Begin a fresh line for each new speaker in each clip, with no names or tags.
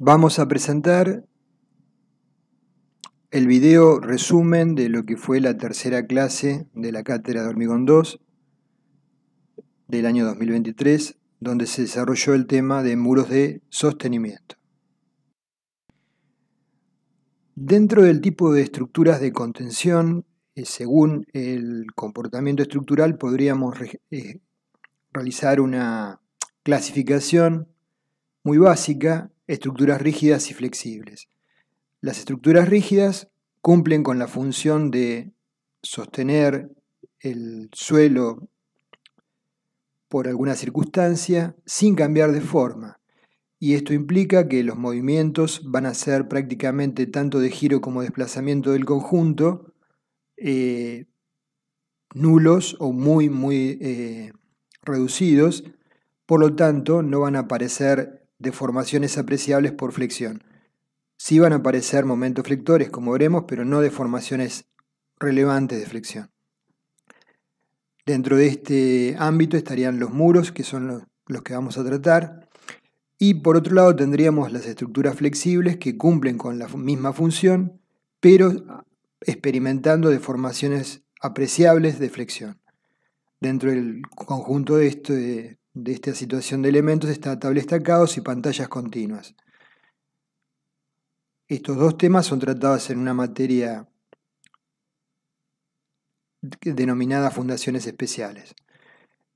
Vamos a presentar el video resumen de lo que fue la tercera clase de la cátedra de Hormigón 2 del año 2023, donde se desarrolló el tema de muros de sostenimiento. Dentro del tipo de estructuras de contención, según el comportamiento estructural, podríamos realizar una clasificación muy básica: estructuras rígidas y flexibles. Las estructuras rígidas cumplen con la función de sostener el suelo por alguna circunstancia sin cambiar de forma, y esto implica que los movimientos van a ser prácticamente tanto de giro como desplazamiento del conjunto nulos o muy reducidos. Por lo tanto, no van a aparecer deformaciones apreciables por flexión. Sí van a aparecer momentos flectores, como veremos, pero no deformaciones relevantes de flexión. Dentro de este ámbito estarían los muros, que son los que vamos a tratar. Y por otro lado tendríamos las estructuras flexibles, que cumplen con la misma función, pero experimentando deformaciones apreciables de flexión. Dentro del conjunto de esta situación de elementos está tabla estacados y pantallas continuas. Estos dos temas son tratados en una materia denominada fundaciones especiales.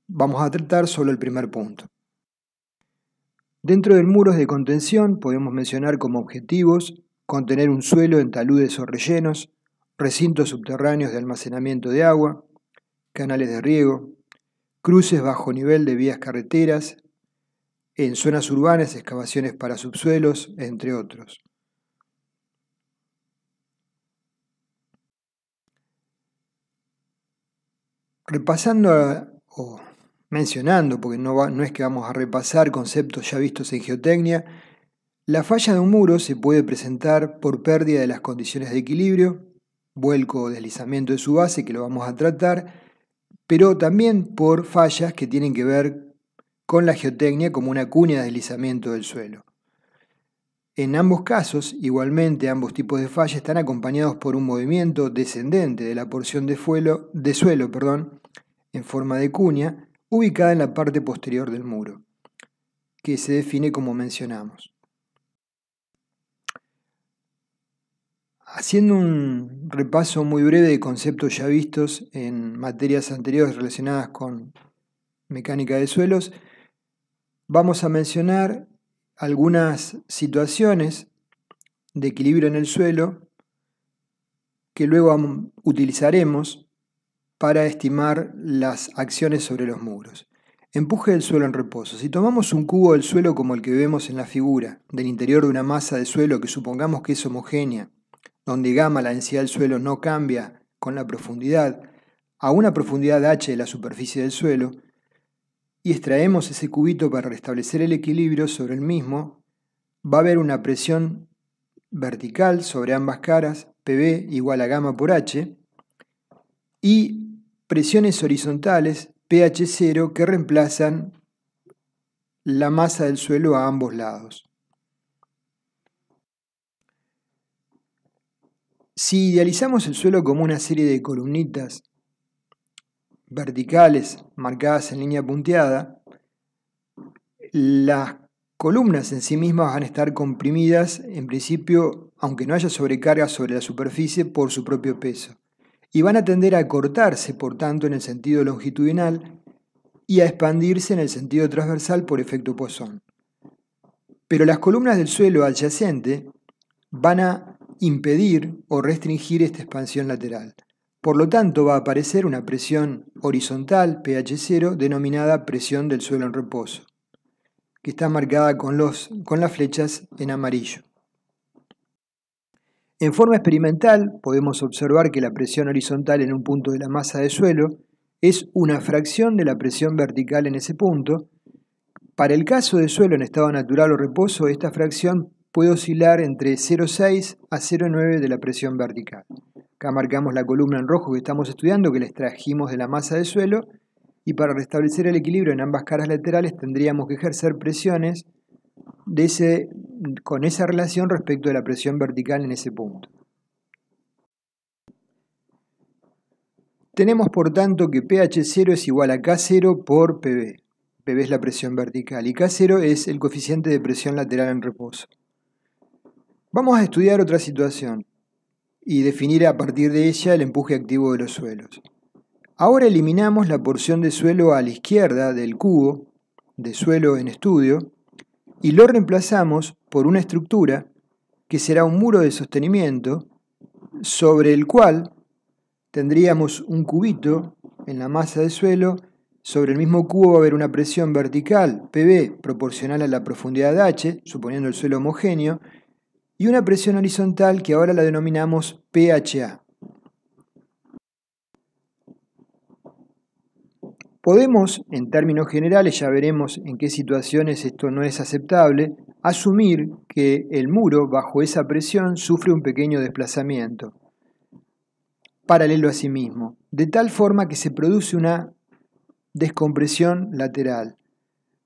Vamos a tratar solo el primer punto. Dentro de muros de contención podemos mencionar como objetivos contener un suelo en taludes o rellenos, recintos subterráneos de almacenamiento de agua, canales de riego, cruces bajo nivel de vías carreteras, en zonas urbanas excavaciones para subsuelos, entre otros. Repasando o mencionando, porque no es que vamos a repasar conceptos ya vistos en geotecnia, la falla de un muro se puede presentar por pérdida de las condiciones de equilibrio, vuelco o deslizamiento de su base, que lo vamos a tratar, pero también por fallas que tienen que ver con la geotecnia, como una cuña de deslizamiento del suelo. En ambos casos, igualmente, ambos tipos de fallas están acompañados por un movimiento descendente de la porción de suelo, en forma de cuña, ubicada en la parte posterior del muro, que se define como mencionamos. Haciendo un repaso muy breve de conceptos ya vistos en materias anteriores relacionadas con mecánica de suelos, vamos a mencionar algunas situaciones de equilibrio en el suelo que luego utilizaremos para estimar las acciones sobre los muros. Empuje del suelo en reposo. Si tomamos un cubo del suelo como el que vemos en la figura, del interior de una masa de suelo que supongamos que es homogénea, donde gamma, la densidad del suelo, no cambia con la profundidad, a una profundidad h de la superficie del suelo, y extraemos ese cubito para restablecer el equilibrio sobre el mismo, va a haber una presión vertical sobre ambas caras, PB igual a gamma por h, y presiones horizontales, pH0, que reemplazan la masa del suelo a ambos lados. Si idealizamos el suelo como una serie de columnitas verticales marcadas en línea punteada, las columnas en sí mismas van a estar comprimidas, en principio, aunque no haya sobrecarga sobre la superficie, por su propio peso, y van a tender a cortarse, por tanto, en el sentido longitudinal y a expandirse en el sentido transversal por efecto Poisson. Pero las columnas del suelo adyacente van a impedir o restringir esta expansión lateral. Por lo tanto, va a aparecer una presión horizontal, pH0, denominada presión del suelo en reposo, que está marcada con las flechas en amarillo. En forma experimental, podemos observar que la presión horizontal en un punto de la masa de suelo es una fracción de la presión vertical en ese punto. Para el caso de suelo en estado natural o reposo, esta fracción puede oscilar entre 0,6 a 0,9 de la presión vertical. Acá marcamos la columna en rojo que estamos estudiando, que la extrajimos de la masa de suelo, y para restablecer el equilibrio en ambas caras laterales tendríamos que ejercer presiones con esa relación respecto de la presión vertical en ese punto. Tenemos por tanto que pH0 es igual a K0 por PV. PV es la presión vertical y K0 es el coeficiente de presión lateral en reposo. Vamos a estudiar otra situación y definir a partir de ella el empuje activo de los suelos. Ahora eliminamos la porción de suelo a la izquierda del cubo de suelo en estudio y lo reemplazamos por una estructura que será un muro de sostenimiento sobre el cual tendríamos un cubito en la masa de suelo. Sobre el mismo cubo va a haber una presión vertical, PV, proporcional a la profundidad de H, suponiendo el suelo homogéneo, y una presión horizontal que ahora la denominamos PHA. Podemos, en términos generales, ya veremos en qué situaciones esto no es aceptable, asumir que el muro bajo esa presión sufre un pequeño desplazamiento paralelo a sí mismo, de tal forma que se produce una descompresión lateral,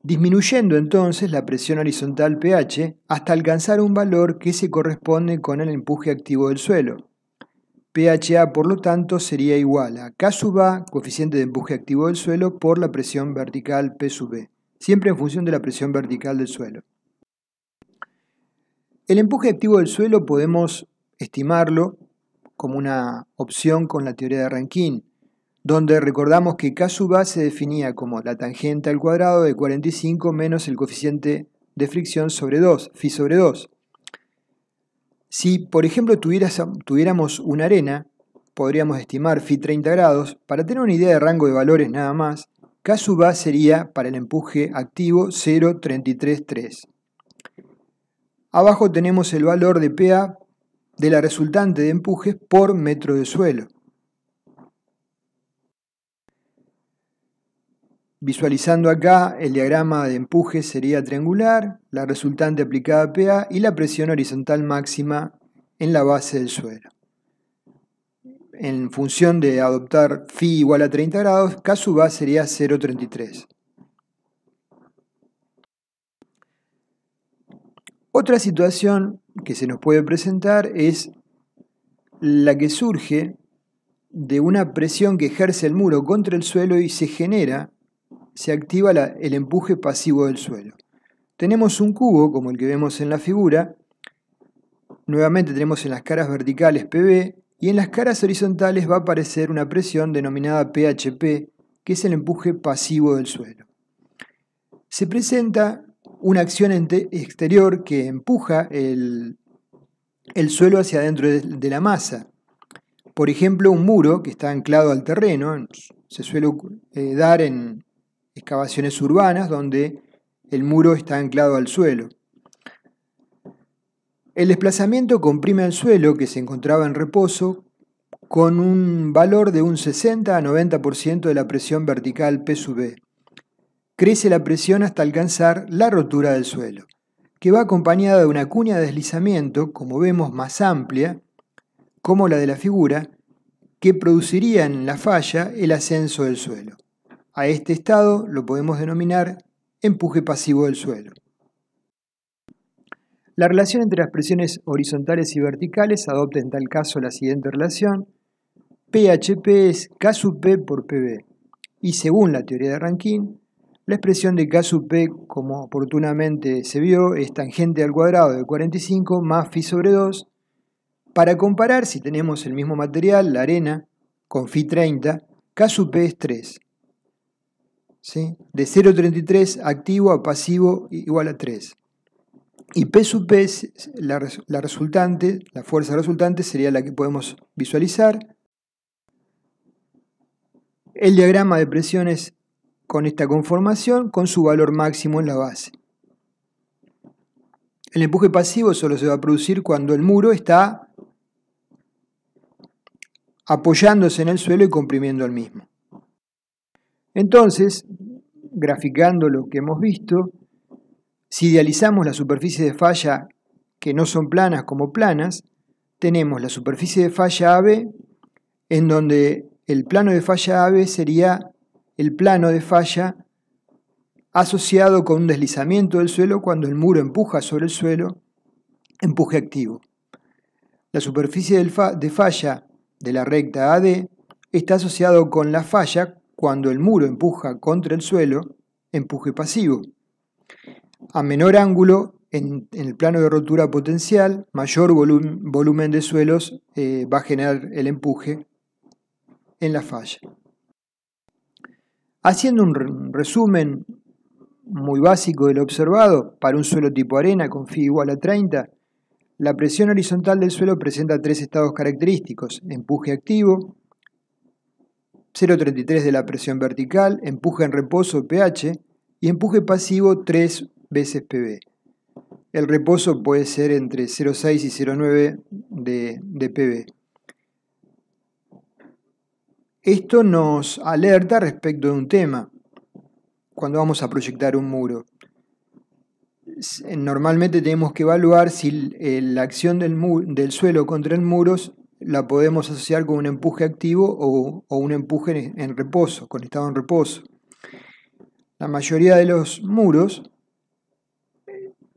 disminuyendo entonces la presión horizontal pH hasta alcanzar un valor que se corresponde con el empuje activo del suelo. pHA, por lo tanto, sería igual a K sub A, coeficiente de empuje activo del suelo, por la presión vertical P sub B, siempre en función de la presión vertical del suelo. El empuje activo del suelo podemos estimarlo como una opción con la teoría de Rankine, donde recordamos que K sub A se definía como la tangente al cuadrado de 45 menos el coeficiente de fricción sobre 2, phi sobre 2. Si, por ejemplo, tuviéramos una arena, podríamos estimar phi 30 grados. Para tener una idea de rango de valores nada más, K sub A sería para el empuje activo 0,333. Abajo tenemos el valor de PA de la resultante de empujes por metro de suelo. Visualizando acá, el diagrama de empuje sería triangular, la resultante aplicada a PA y la presión horizontal máxima en la base del suelo. En función de adoptar phi igual a 30 grados, K sub A sería 0,33. Otra situación que se nos puede presentar es la que surge de una presión que ejerce el muro contra el suelo y se activa el empuje pasivo del suelo. Tenemos un cubo como el que vemos en la figura. Nuevamente tenemos en las caras verticales PB y en las caras horizontales va a aparecer una presión denominada PHP, que es el empuje pasivo del suelo. Se presenta una acción exterior que empuja el suelo hacia adentro de la masa. Por ejemplo, un muro que está anclado al terreno, se suele dar en excavaciones urbanas donde el muro está anclado al suelo. El desplazamiento comprime al suelo que se encontraba en reposo con un valor de un 60 a 90% de la presión vertical P sub B. Crece la presión hasta alcanzar la rotura del suelo, que va acompañada de una cuña de deslizamiento, como vemos, más amplia, como la de la figura, que produciría en la falla el ascenso del suelo. A este estado lo podemos denominar empuje pasivo del suelo. La relación entre las presiones horizontales y verticales adopta en tal caso la siguiente relación. PHP es K sub P por PB, y según la teoría de Rankine, la expresión de K sub P, como oportunamente se vio, es tangente al cuadrado de 45 más phi sobre 2. Para comparar, si tenemos el mismo material, la arena, con phi 30, K sub P es 3. ¿Sí? De 0,33 activo a pasivo igual a 3. Y P sub P, la resultante, la fuerza resultante sería la que podemos visualizar. El diagrama de presiones con esta conformación con su valor máximo en la base. El empuje pasivo solo se va a producir cuando el muro está apoyándose en el suelo y comprimiendo el mismo. Entonces, graficando lo que hemos visto, si idealizamos la superficie de falla que no son planas como planas, tenemos la superficie de falla AB, en donde el plano de falla AB sería el plano de falla asociado con un deslizamiento del suelo cuando el muro empuja sobre el suelo, empuje activo. La superficie de falla de la recta AD está asociado con la falla cuando el muro empuja contra el suelo, empuje pasivo. A menor ángulo, en el plano de rotura potencial, mayor volumen de suelos va a generar el empuje en la falla. Haciendo un resumen muy básico de lo observado, para un suelo tipo arena con phi igual a 30, la presión horizontal del suelo presenta 3 estados característicos: empuje activo, 0,33 de la presión vertical, empuje en reposo pH y empuje pasivo 3 veces PB. El reposo puede ser entre 0,6 y 0,9 de PB. Esto nos alerta respecto de un tema cuando vamos a proyectar un muro. Normalmente tenemos que evaluar si la acción del suelo contra el muro la podemos asociar con un empuje activo o un empuje en reposo, con estado en reposo. La mayoría de los muros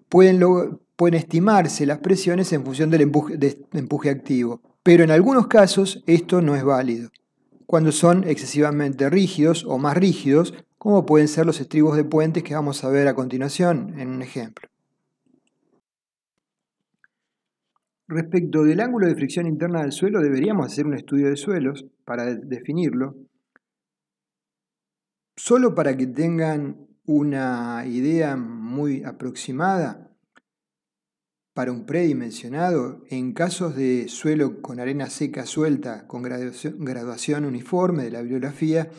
pueden estimarse las presiones en función del empuje activo, pero en algunos casos esto no es válido, cuando son excesivamente rígidos o más rígidos, como pueden ser los estribos de puentes que vamos a ver a continuación en un ejemplo. Respecto del ángulo de fricción interna del suelo, deberíamos hacer un estudio de suelos para definirlo. Solo para que tengan una idea muy aproximada, para un predimensionado, en casos de suelo con arena seca suelta con graduación uniforme de la bibliografía,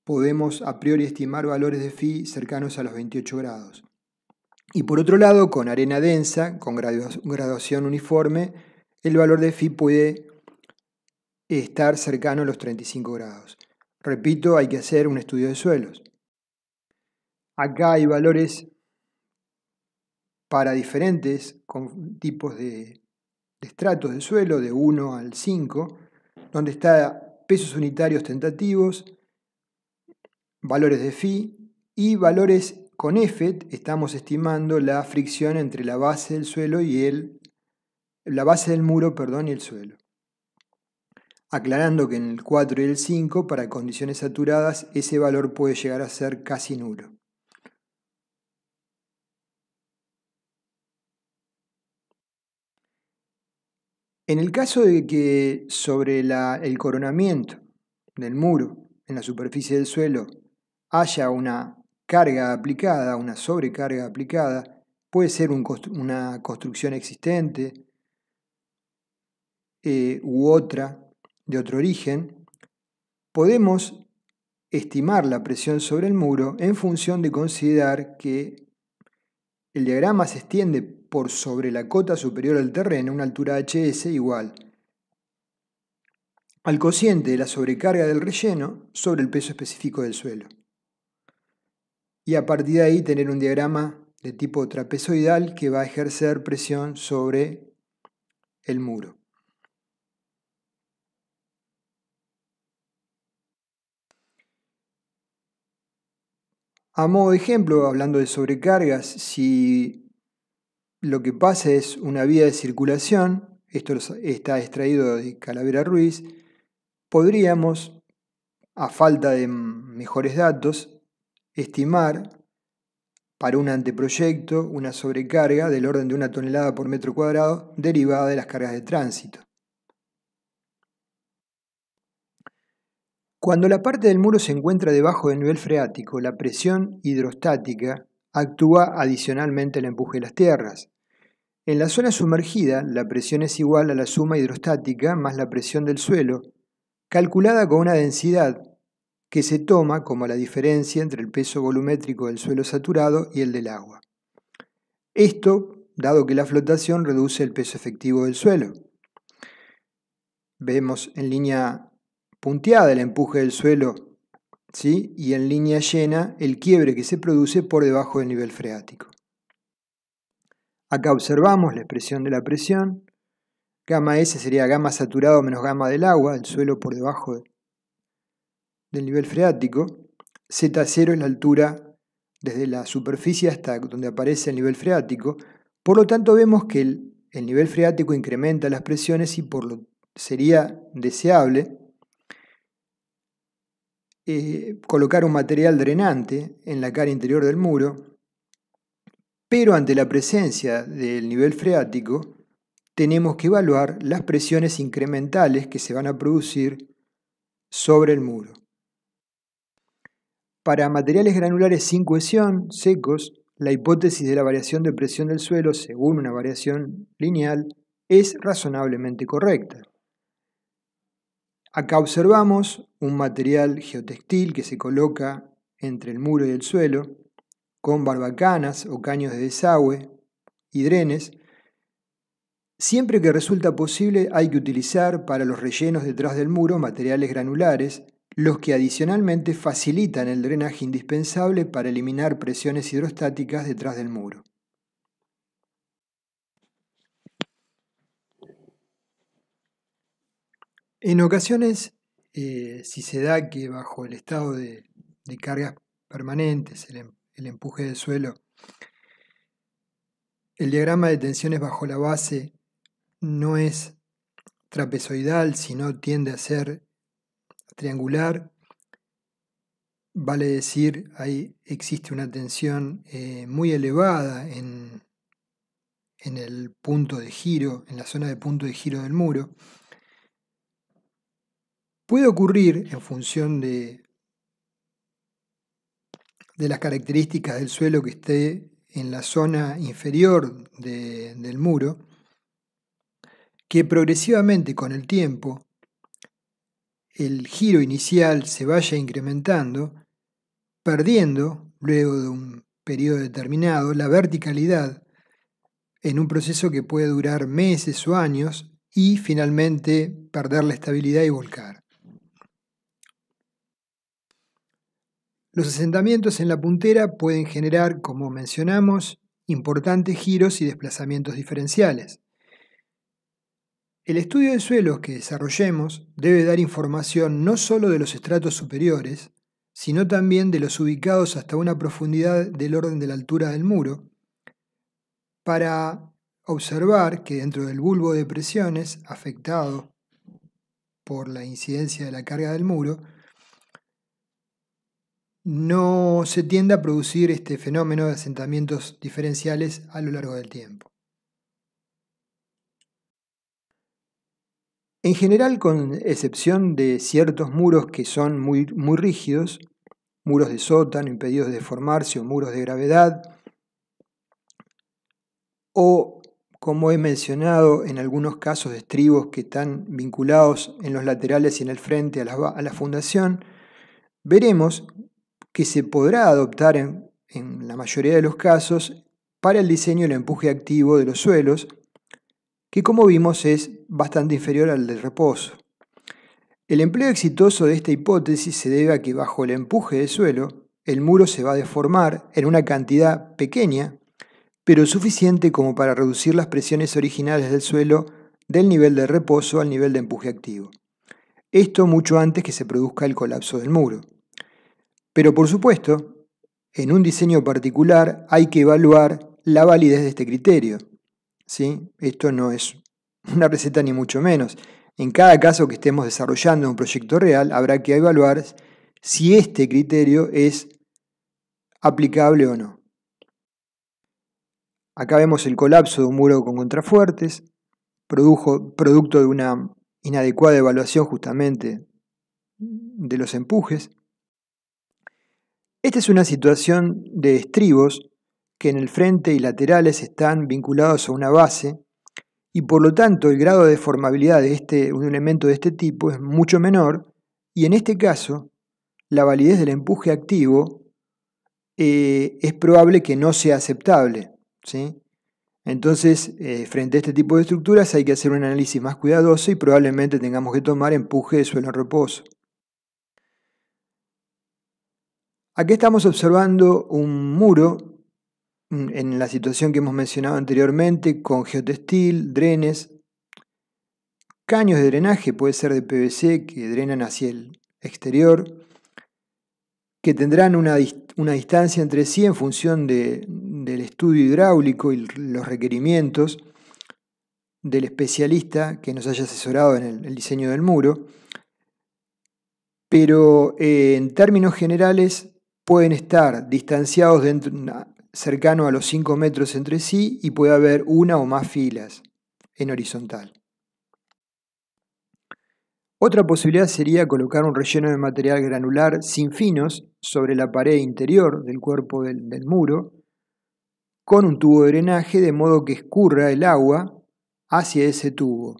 podemos a priori estimar valores de phi cercanos a los 28 grados. Y por otro lado, con arena densa, con graduación uniforme, el valor de phi puede estar cercano a los 35 grados. Repito, hay que hacer un estudio de suelos. Acá hay valores para diferentes tipos de estratos de suelo, de 1 al 5, donde está pesos unitarios tentativos, valores de phi y valores con EFET. Estamos estimando la fricción entre la base del suelo y la base del muro, y el suelo. Aclarando que en el 4 y el 5, para condiciones saturadas, ese valor puede llegar a ser casi nulo. En el caso de que sobre el coronamiento del muro, en la superficie del suelo, haya una carga aplicada, una sobrecarga aplicada, puede ser una construcción existente u otra de otro origen, podemos estimar la presión sobre el muro en función de considerar que el diagrama se extiende por sobre la cota superior del terreno a una altura HS igual al cociente de la sobrecarga del relleno sobre el peso específico del suelo. Y a partir de ahí tener un diagrama de tipo trapezoidal que va a ejercer presión sobre el muro. A modo de ejemplo, hablando de sobrecargas, si lo que pasa es una vía de circulación, esto está extraído de Calavera Ruiz, podríamos, a falta de mejores datos, estimar para un anteproyecto una sobrecarga del orden de 1 tonelada por metro cuadrado derivada de las cargas de tránsito. Cuando la parte del muro se encuentra debajo del nivel freático, la presión hidrostática actúa adicionalmente al empuje de las tierras. En la zona sumergida, la presión es igual a la suma hidrostática más la presión del suelo, calculada con una densidad que se toma como la diferencia entre el peso volumétrico del suelo saturado y el del agua. Esto, dado que la flotación reduce el peso efectivo del suelo. Vemos en línea punteada el empuje del suelo, ¿sí? Y en línea llena el quiebre que se produce por debajo del nivel freático. Acá observamos la expresión de la presión. Gamma S sería gamma saturado menos gamma del agua, el suelo por debajo del nivel freático. Z0 es la altura desde la superficie hasta donde aparece el nivel freático. Por lo tanto, vemos que el nivel freático incrementa las presiones y sería deseable colocar un material drenante en la cara interior del muro, pero ante la presencia del nivel freático tenemos que evaluar las presiones incrementales que se van a producir sobre el muro. Para materiales granulares sin cohesión, secos, la hipótesis de la variación de presión del suelo según una variación lineal es razonablemente correcta. Acá observamos un material geotextil que se coloca entre el muro y el suelo, con barbacanas o caños de desagüe y drenes. Siempre que resulta posible hay que utilizar para los rellenos detrás del muro materiales granulares, los que adicionalmente facilitan el drenaje indispensable para eliminar presiones hidrostáticas detrás del muro. En ocasiones, si se da que bajo el estado de cargas permanentes, el empuje del suelo, el diagrama de tensiones bajo la base no es trapezoidal, sino tiende a ser triangular, vale decir, ahí existe una tensión muy elevada en el punto de giro, en la zona de punto de giro del muro. Puede ocurrir, en función de las características del suelo que esté en la zona inferior del muro, que progresivamente con el tiempo el giro inicial se vaya incrementando, perdiendo, luego de un periodo determinado, la verticalidad en un proceso que puede durar meses o años y finalmente perder la estabilidad y volcar. Los asentamientos en la puntera pueden generar, como mencionamos, importantes giros y desplazamientos diferenciales. El estudio de suelos que desarrollemos debe dar información no solo de los estratos superiores, sino también de los ubicados hasta una profundidad del orden de la altura del muro, para observar que dentro del bulbo de presiones afectado por la incidencia de la carga del muro, no se tiende a producir este fenómeno de asentamientos diferenciales a lo largo del tiempo. En general, con excepción de ciertos muros que son muy rígidos, muros de sótano impedidos de deformarse o muros de gravedad, o como he mencionado en algunos casos de estribos que están vinculados en los laterales y en el frente a la fundación, veremos que se podrá adoptar en la mayoría de los casos para el diseño del empuje activo de los suelos, que como vimos es bastante inferior al del reposo. El empleo exitoso de esta hipótesis se debe a que bajo el empuje del suelo, el muro se va a deformar en una cantidad pequeña, pero suficiente como para reducir las presiones originales del suelo del nivel de reposo al nivel de empuje activo. Esto mucho antes que se produzca el colapso del muro. Pero por supuesto, en un diseño particular hay que evaluar la validez de este criterio. ¿Sí? Esto no es una receta ni mucho menos. En cada caso que estemos desarrollando un proyecto real, habrá que evaluar si este criterio es aplicable o no. Acá vemos el colapso de un muro con contrafuertes, producto de una inadecuada evaluación justamente de los empujes. Esta es una situación de estribos que en el frente y laterales están vinculados a una base y por lo tanto el grado de deformabilidad de un elemento de este tipo es mucho menor y en este caso la validez del empuje activo es probable que no sea aceptable, ¿sí? Entonces, frente a este tipo de estructuras hay que hacer un análisis más cuidadoso y probablemente tengamos que tomar empuje de suelo en reposo. Aquí estamos observando un muro en la situación que hemos mencionado anteriormente con geotextil, drenes, caños de drenaje, puede ser de PVC que drenan hacia el exterior, que tendrán una distancia entre sí en función del estudio hidráulico y los requerimientos del especialista que nos haya asesorado en el diseño del muro, pero en términos generales pueden estar distanciados cercano a los 5 metros entre sí y puede haber una o más filas en horizontal. Otra posibilidad sería colocar un relleno de material granular sin finos sobre la pared interior del cuerpo del muro con un tubo de drenaje de modo que escurra el agua hacia ese tubo.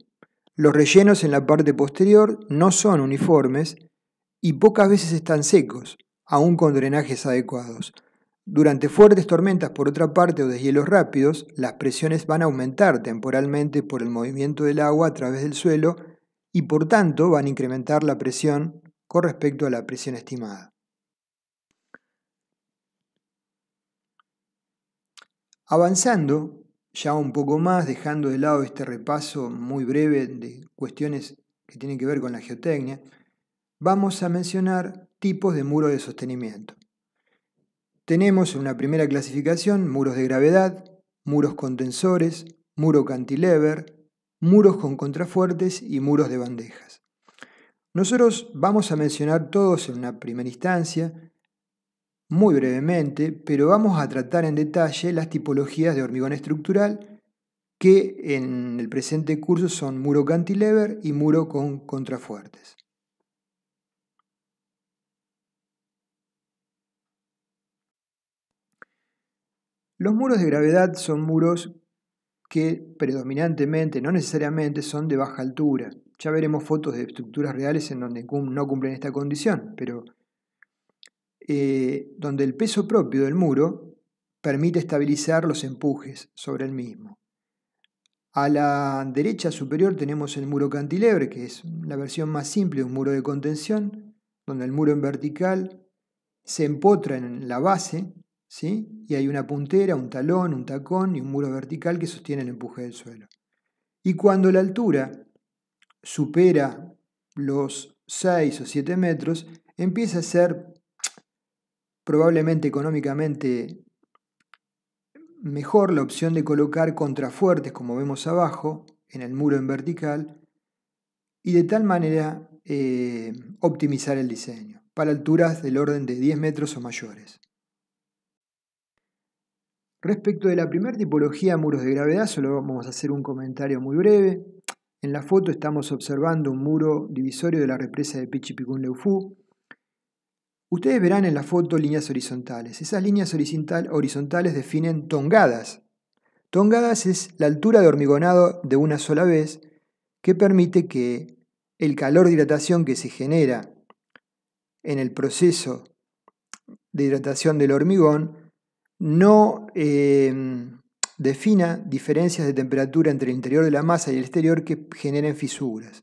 Los rellenos en la parte posterior no son uniformes y pocas veces están secos, aún con drenajes adecuados. Durante fuertes tormentas, por otra parte, o deshielos rápidos, las presiones van a aumentar temporalmente por el movimiento del agua a través del suelo y por tanto van a incrementar la presión con respecto a la presión estimada. Avanzando ya un poco más, dejando de lado este repaso muy breve de cuestiones que tienen que ver con la geotecnia, vamos a mencionar tipos de muros de sostenimiento. Tenemos en una primera clasificación muros de gravedad, muros contensores, muro cantilever, muros con contrafuertes y muros de bandejas. Nosotros vamos a mencionar todos en una primera instancia, muy brevemente, pero vamos a tratar en detalle las tipologías de hormigón estructural que en el presente curso son muro cantilever y muro con contrafuertes. Los muros de gravedad son muros que predominantemente, no necesariamente, son de baja altura. Ya veremos fotos de estructuras reales en donde no cumplen esta condición, pero donde el peso propio del muro permite estabilizar los empujes sobre el mismo. A la derecha superior tenemos el muro cantilever, que es la versión más simple de un muro de contención, donde el muro en vertical se empotra en la base, ¿sí? Y hay una puntera, un talón, un tacón y un muro vertical que sostiene el empuje del suelo. Y cuando la altura supera los 6 o 7 metros, empieza a ser probablemente económicamente mejor la opción de colocar contrafuertes, como vemos abajo, en el muro en vertical, y de tal manera optimizar el diseño, para alturas del orden de 10 metros o mayores. Respecto de la primera tipología, muros de gravedad, solo vamos a hacer un comentario muy breve. En la foto estamos observando un muro divisorio de la represa de Pichipicún-Leufú. Ustedes verán en la foto líneas horizontales. Esas líneas horizontales definen tongadas. Tongadas es la altura de hormigonado de una sola vez que permite que el calor de hidratación que se genera en el proceso de hidratación del hormigón no defina diferencias de temperatura entre el interior de la masa y el exterior que generen fisuras.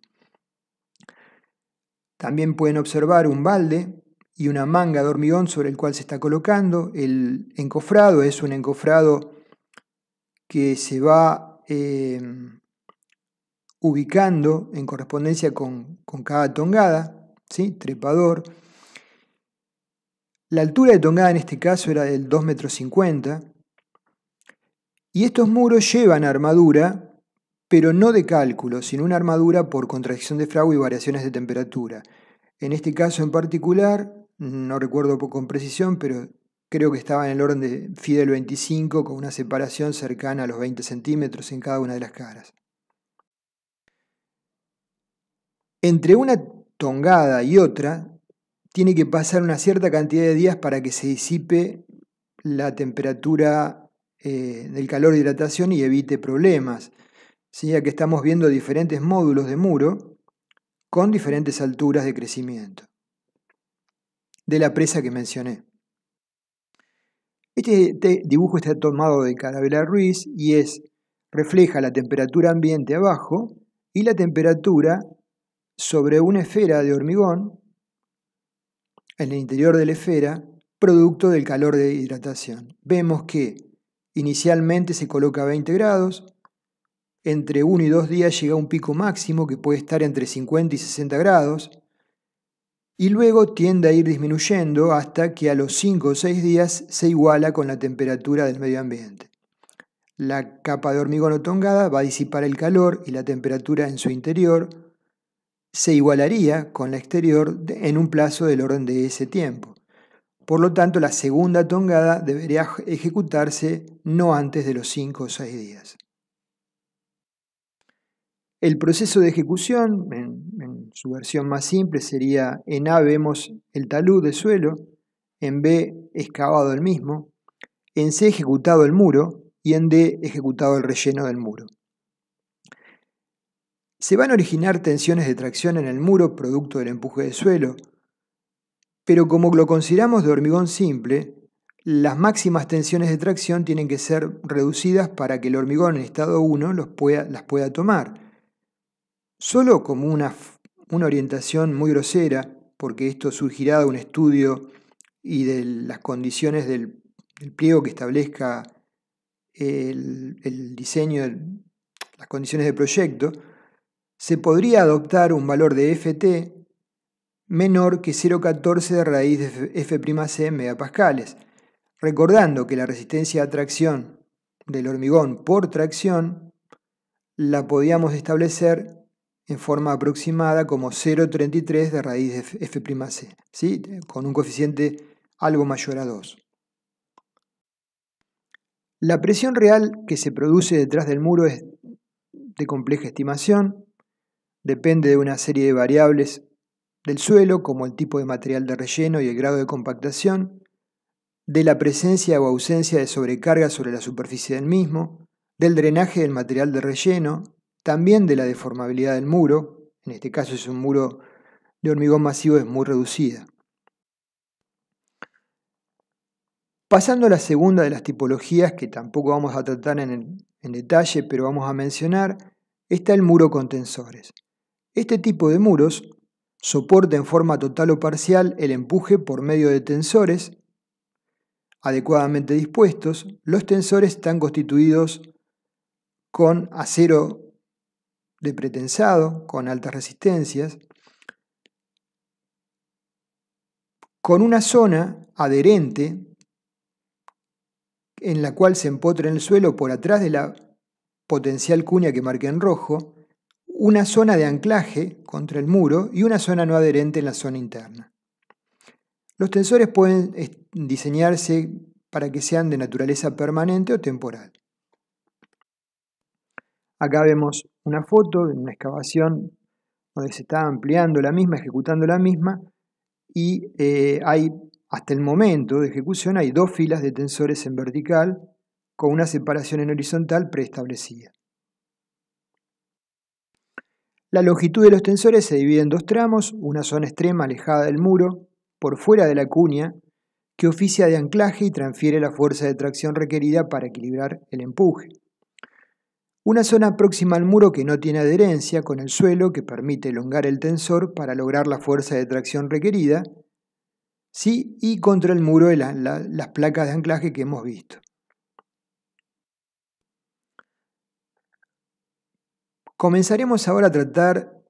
También pueden observar un balde y una manga de hormigón sobre el cual se está colocando. El encofrado es un encofrado que se va ubicando en correspondencia con cada tongada, ¿sí? Trepador. La altura de tongada en este caso era del 2,50 m y estos muros llevan armadura, pero no de cálculo, sino una armadura por contracción de fragua y variaciones de temperatura. En este caso en particular, no recuerdo con precisión, pero creo que estaba en el orden de Fidel 25 con una separación cercana a los 20 centímetros en cada una de las caras. Entre una tongada y otra, tiene que pasar una cierta cantidad de días para que se disipe la temperatura del calor de hidratación y evite problemas. ¿Sí? Ya que estamos viendo diferentes módulos de muro con diferentes alturas de crecimiento de la presa que mencioné. Este dibujo está tomado de Carabela Ruiz y refleja la temperatura ambiente abajo y la temperatura sobre una esfera de hormigón en el interior de la esfera, producto del calor de hidratación. Vemos que inicialmente se coloca a 20 grados, entre 1 y 2 días llega a un pico máximo que puede estar entre 50 y 60 grados, y luego tiende a ir disminuyendo hasta que a los 5 o 6 días se iguala con la temperatura del medio ambiente. La capa de hormigón o tongada va a disipar el calor y la temperatura en su interior se igualaría con la exterior en un plazo del orden de ese tiempo. Por lo tanto, la segunda tongada debería ejecutarse no antes de los 5 o 6 días. El proceso de ejecución, en su versión más simple, sería: en A vemos el talud de suelo, en B excavado el mismo, en C ejecutado el muro y en D ejecutado el relleno del muro. Se van a originar tensiones de tracción en el muro producto del empuje de suelo, pero como lo consideramos de hormigón simple, las máximas tensiones de tracción tienen que ser reducidas para que el hormigón en estado 1 las pueda tomar. Solo como una orientación muy grosera, porque esto surgirá de un estudio y de las condiciones del pliego que establezca el diseño, las condiciones de proyecto, se podría adoptar un valor de Ft menor que 0,14 de raíz de F'C en megapascales, recordando que la resistencia a tracción del hormigón por tracción la podíamos establecer en forma aproximada como 0,33 de raíz de F'C, ¿sí? Con un coeficiente algo mayor a 2. La presión real que se produce detrás del muro es de compleja estimación, depende de una serie de variables del suelo, como el tipo de material de relleno y el grado de compactación, de la presencia o ausencia de sobrecarga sobre la superficie del mismo, del drenaje del material de relleno, también de la deformabilidad del muro, en este caso es un muro de hormigón masivo, es muy reducida. Pasando a la segunda de las tipologías, que tampoco vamos a tratar en detalle, pero vamos a mencionar, está el muro con tensores. Este tipo de muros soporta en forma total o parcial el empuje por medio de tensores adecuadamente dispuestos. Los tensores están constituidos con acero de pretensado, con altas resistencias, con una zona adherente en la cual se empotra en el suelo por atrás de la potencial cuña que marqué en rojo, una zona de anclaje contra el muro y una zona no adherente en la zona interna. Los tensores pueden diseñarse para que sean de naturaleza permanente o temporal. Acá vemos una foto de una excavación donde se está ampliando la misma, ejecutando la misma, y hay, hasta el momento de ejecución, hay 2 filas de tensores en vertical con una separación en horizontal preestablecida. La longitud de los tensores se divide en 2 tramos, una zona extrema alejada del muro, por fuera de la cuña, que oficia de anclaje y transfiere la fuerza de tracción requerida para equilibrar el empuje. Una zona próxima al muro que no tiene adherencia con el suelo, que permite elongar el tensor para lograr la fuerza de tracción requerida, ¿sí? Y contra el muro las placas de anclaje que hemos visto. Comenzaremos ahora a tratar,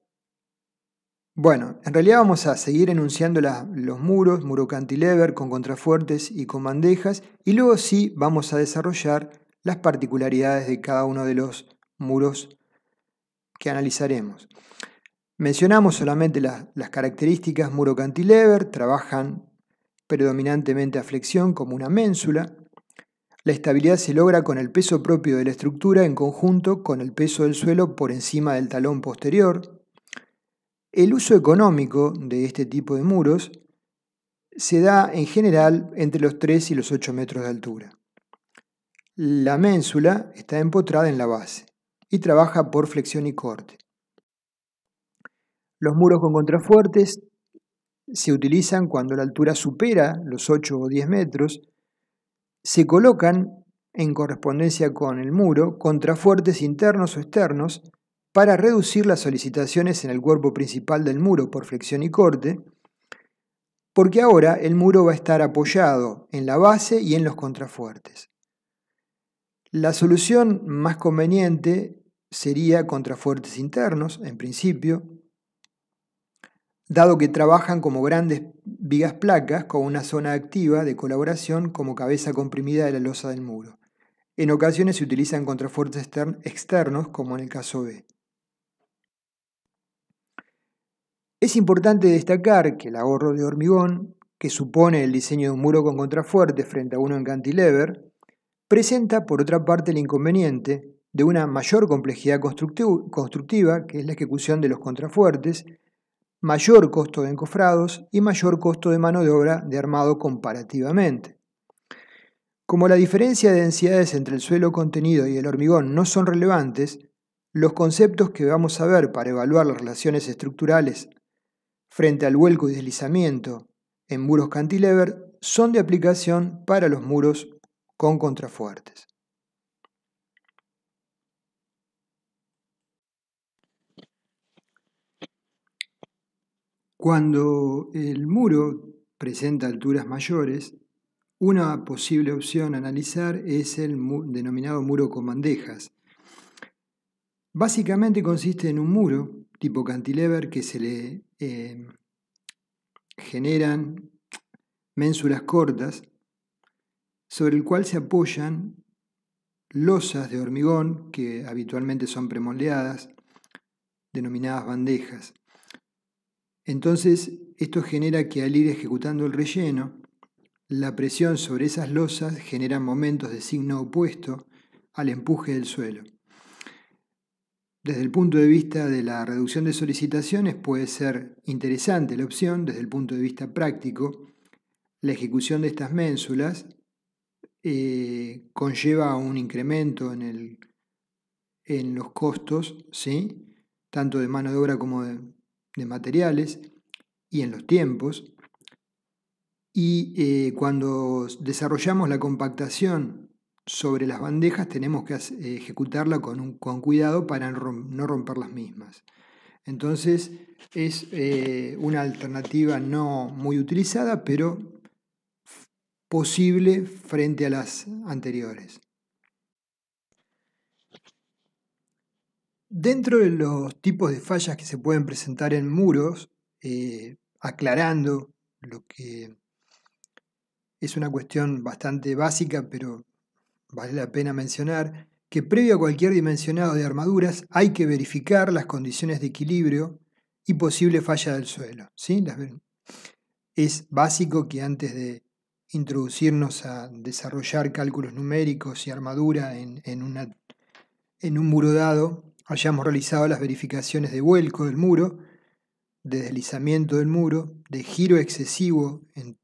en realidad vamos a seguir enunciando los muros, muro cantilever con contrafuertes y con bandejas, y luego sí vamos a desarrollar las particularidades de cada uno de los muros que analizaremos. Mencionamos solamente las características. Muro cantilever, trabajan predominantemente a flexión como una ménsula. La estabilidad se logra con el peso propio de la estructura en conjunto con el peso del suelo por encima del talón posterior. El uso económico de este tipo de muros se da en general entre los 3 y los 8 metros de altura. La ménsula está empotrada en la base y trabaja por flexión y corte. Los muros con contrafuertes se utilizan cuando la altura supera los 8 o 10 metros. Se colocan en correspondencia con el muro contrafuertes internos o externos para reducir las solicitaciones en el cuerpo principal del muro por flexión y corte, porque ahora el muro va a estar apoyado en la base y en los contrafuertes. La solución más conveniente sería contrafuertes internos, en principio, dado que trabajan como grandes vigas placas con una zona activa de colaboración como cabeza comprimida de la losa del muro. En ocasiones se utilizan contrafuertes externos, como en el caso B. Es importante destacar que el ahorro de hormigón, que supone el diseño de un muro con contrafuerte frente a uno en cantilever, presenta por otra parte el inconveniente de una mayor complejidad constructiva, que es la ejecución de los contrafuertes, mayor costo de encofrados y mayor costo de mano de obra de armado comparativamente. Como la diferencia de densidades entre el suelo contenido y el hormigón no son relevantes, los conceptos que vamos a ver para evaluar las relaciones estructurales frente al vuelco y deslizamiento en muros cantilever son de aplicación para los muros con contrafuertes. Cuando el muro presenta alturas mayores, una posible opción a analizar es el denominado muro con bandejas. Básicamente consiste en un muro tipo cantilever que se le generan ménsulas cortas sobre el cual se apoyan losas de hormigón que habitualmente son premoldeadas, denominadas bandejas. Entonces, esto genera que al ir ejecutando el relleno, la presión sobre esas losas genera momentos de signo opuesto al empuje del suelo. Desde el punto de vista de la reducción de solicitaciones puede ser interesante la opción. Desde el punto de vista práctico, la ejecución de estas ménsulas conlleva un incremento en los costos, ¿sí? Tanto de mano de obra como de materiales, y en los tiempos. Y cuando desarrollamos la compactación sobre las bandejas tenemos que ejecutarla con cuidado para no romper las mismas. Entonces es una alternativa no muy utilizada, pero posible frente a las anteriores. Dentro de los tipos de fallas que se pueden presentar en muros, aclarando lo que es una cuestión bastante básica, pero vale la pena mencionar, que previo a cualquier dimensionado de armaduras hay que verificar las condiciones de equilibrio y posible falla del suelo, ¿sí? Es básico que antes de introducirnos a desarrollar cálculos numéricos y armadura en un muro dado, hayamos realizado las verificaciones de vuelco del muro, de deslizamiento del muro, de giro excesivo en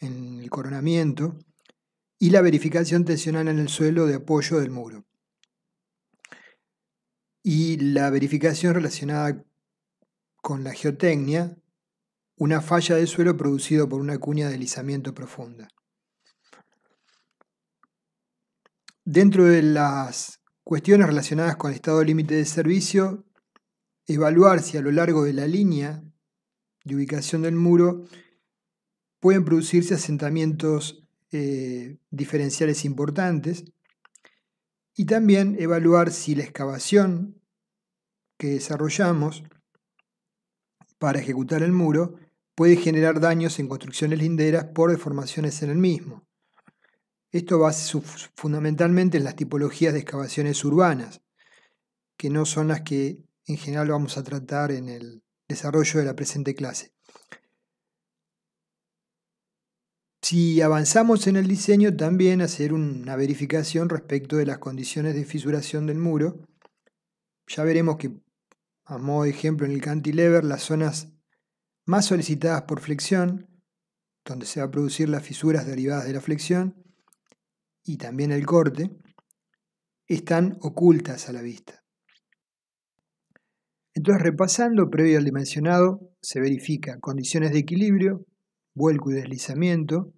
el coronamiento y la verificación tensional en el suelo de apoyo del muro. Y la verificación relacionada con la geotecnia, una falla del suelo producido por una cuña de deslizamiento profunda. Dentro de las cuestiones relacionadas con el estado límite de servicio, evaluar si a lo largo de la línea de ubicación del muro pueden producirse asentamientos diferenciales importantes y también evaluar si la excavación que desarrollamos para ejecutar el muro puede generar daños en construcciones linderas por deformaciones en el mismo. Esto va fundamentalmente en las tipologías de excavaciones urbanas, que no son las que en general vamos a tratar en el desarrollo de la presente clase. Si avanzamos en el diseño, también hacer una verificación respecto de las condiciones de fisuración del muro. Ya veremos que, a modo de ejemplo, en el cantilever, las zonas más solicitadas por flexión, donde se va a producir las fisuras derivadas de la flexión, y también el corte, están ocultas a la vista. Entonces, repasando, previo al dimensionado, se verifica condiciones de equilibrio, vuelco y deslizamiento,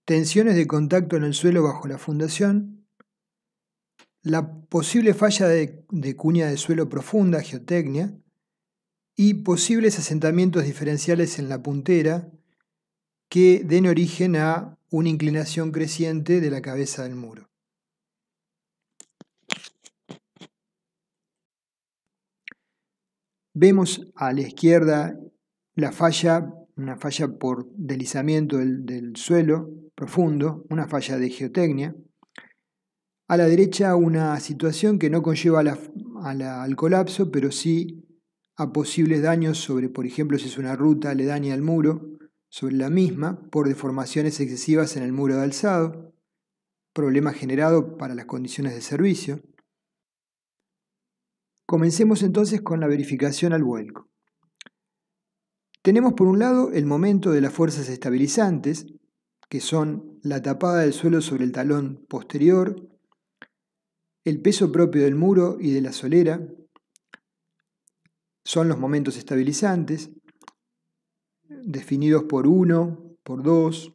tensiones de contacto en el suelo bajo la fundación, la posible falla de cuña de suelo profunda, geotecnia, y posibles asentamientos diferenciales en la puntera que den origen a una inclinación creciente de la cabeza del muro. Vemos a la izquierda una falla por deslizamiento del suelo profundo, una falla de geotecnia. A la derecha una situación que no conlleva al colapso, pero sí a posibles daños sobre, por ejemplo, si es una ruta aledaña al muro, sobre la misma, por deformaciones excesivas en el muro de alzado, problema generado para las condiciones de servicio. Comencemos entonces con la verificación al vuelco. Tenemos por un lado el momento de las fuerzas estabilizantes, que son la tapada del suelo sobre el talón posterior, el peso propio del muro y de la solera, son los momentos estabilizantes, definidos por 1, por 2,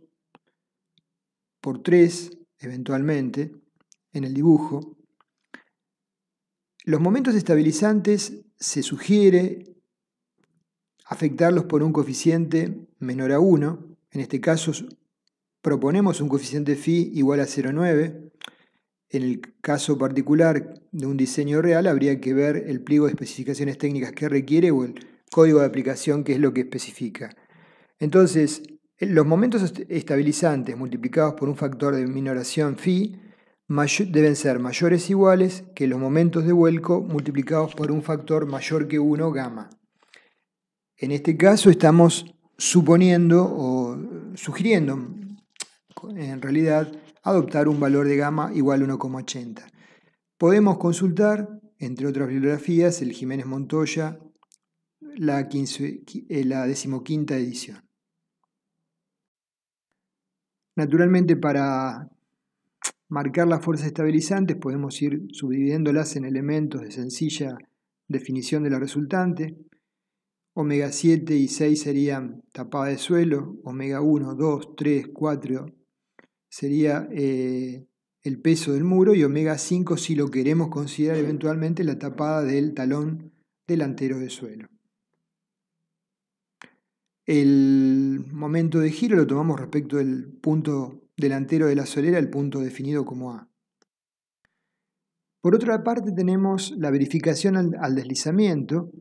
por 3, eventualmente, en el dibujo. Los momentos estabilizantes se sugiere afectarlos por un coeficiente menor a 1. En este caso proponemos un coeficiente phi igual a 0,9. En el caso particular de un diseño real habría que ver el pliego de especificaciones técnicas que requiere o el código de aplicación que es lo que especifica. Entonces, los momentos estabilizantes multiplicados por un factor de minoración phi deben ser mayores o iguales que los momentos de vuelco multiplicados por un factor mayor que 1 gamma. En este caso estamos suponiendo o sugiriendo, en realidad, adoptar un valor de gamma igual a 1,80. Podemos consultar, entre otras bibliografías, el Jiménez Montoya, la 15ª edición. Naturalmente, para marcar las fuerzas estabilizantes podemos ir subdividiéndolas en elementos de sencilla definición de la resultante. Omega 7 y 6 serían tapada de suelo, omega 1, 2, 3, 4 sería el peso del muro y omega 5 si lo queremos considerar eventualmente la tapada del talón delantero de suelo. El momento de giro lo tomamos respecto del punto delantero de la solera, el punto definido como A. Por otra parte tenemos la verificación al deslizamiento,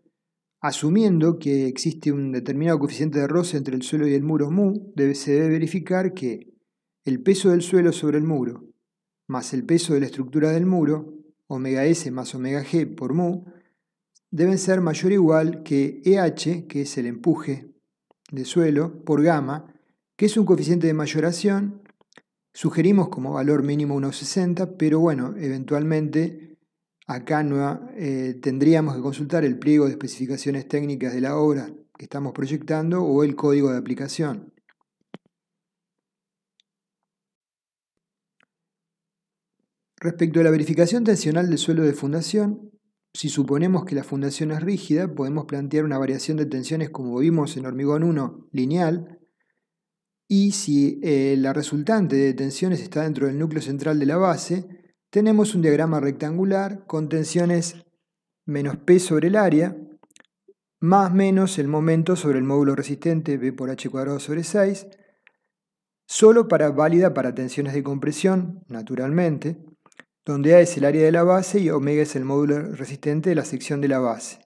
asumiendo que existe un determinado coeficiente de roce entre el suelo y el muro mu, se debe verificar que el peso del suelo sobre el muro más el peso de la estructura del muro, omega S más omega G por mu, deben ser mayor o igual que EH, que es el empuje de suelo, por gamma, que es un coeficiente de mayoración. Sugerimos como valor mínimo 1,60, pero bueno, eventualmente acá tendríamos que consultar el pliego de especificaciones técnicas de la obra que estamos proyectando o el código de aplicación. Respecto a la verificación tensional del suelo de fundación, si suponemos que la fundación es rígida, podemos plantear una variación de tensiones como vimos en hormigón 1 lineal, y si la resultante de tensiones está dentro del núcleo central de la base, tenemos un diagrama rectangular con tensiones menos P sobre el área, más menos el momento sobre el módulo resistente B por H cuadrado sobre 6, solo válida para tensiones de compresión, naturalmente, donde A es el área de la base y omega es el módulo resistente de la sección de la base.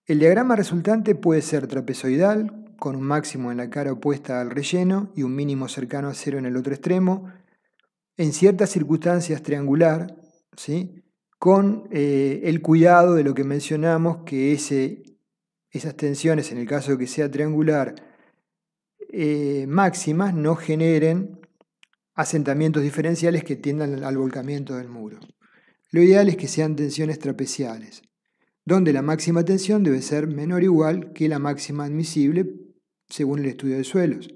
El diagrama resultante puede ser trapezoidal, con un máximo en la cara opuesta al relleno y un mínimo cercano a 0 en el otro extremo, en ciertas circunstancias triangular, ¿sí? Con el cuidado de lo que mencionamos, que esas tensiones, en el caso de que sea triangular, máximas, no generen asentamientos diferenciales que tiendan al volcamiento del muro. Lo ideal es que sean tensiones trapeciales, donde la máxima tensión debe ser menor o igual que la máxima admisible según el estudio de suelos.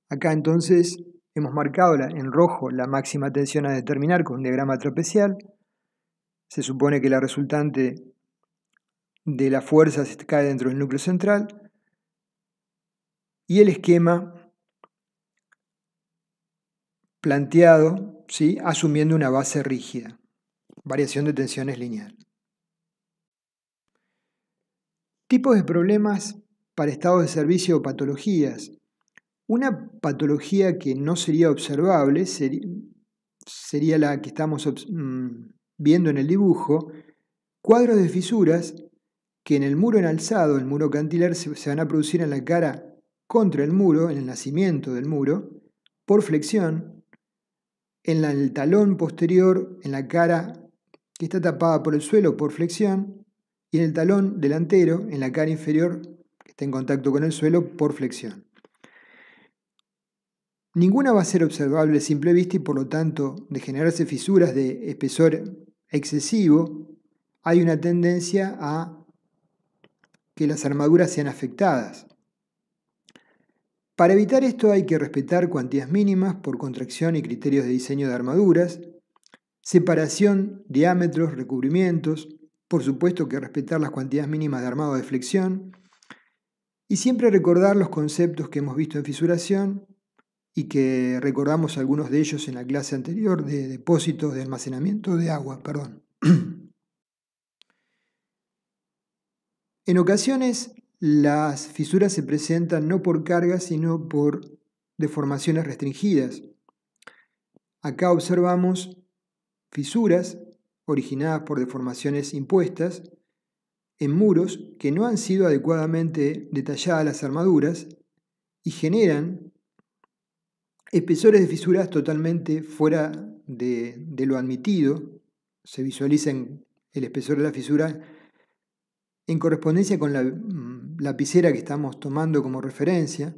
Acá entonces hemos marcado en rojo la máxima tensión a determinar con un diagrama trapecial. Se supone que la resultante de la fuerza cae dentro del núcleo central y el esquema planteado, ¿sí? Asumiendo una base rígida, variación de tensiones lineal. Tipos de problemas para estados de servicio o patologías. Una patología que no sería observable sería la que estamos viendo en el dibujo, cuadros de fisuras que en el muro enalzado, el muro cantilever, se van a producir en la cara contra el muro, en el nacimiento del muro, por flexión, en el talón posterior, en la cara que está tapada por el suelo por flexión, y en el talón delantero, en la cara inferior que está en contacto con el suelo por flexión. Ninguna va a ser observable a simple vista y por lo tanto, de generarse fisuras de espesor excesivo, hay una tendencia a que las armaduras sean afectadas. Para evitar esto hay que respetar cuantías mínimas por contracción y criterios de diseño de armaduras, separación, diámetros, recubrimientos, por supuesto que respetar las cuantías mínimas de armado de flexión, y siempre recordar los conceptos que hemos visto en fisuración y que recordamos algunos de ellos en la clase anterior de depósitos de almacenamiento de agua. En ocasiones, las fisuras se presentan no por cargas, sino por deformaciones restringidas. Acá observamos fisuras originadas por deformaciones impuestas en muros que no han sido adecuadamente detalladas las armaduras y generan espesores de fisuras totalmente fuera de lo admitido. Se visualiza el espesor de la fisura en correspondencia con la lapicera que estamos tomando como referencia,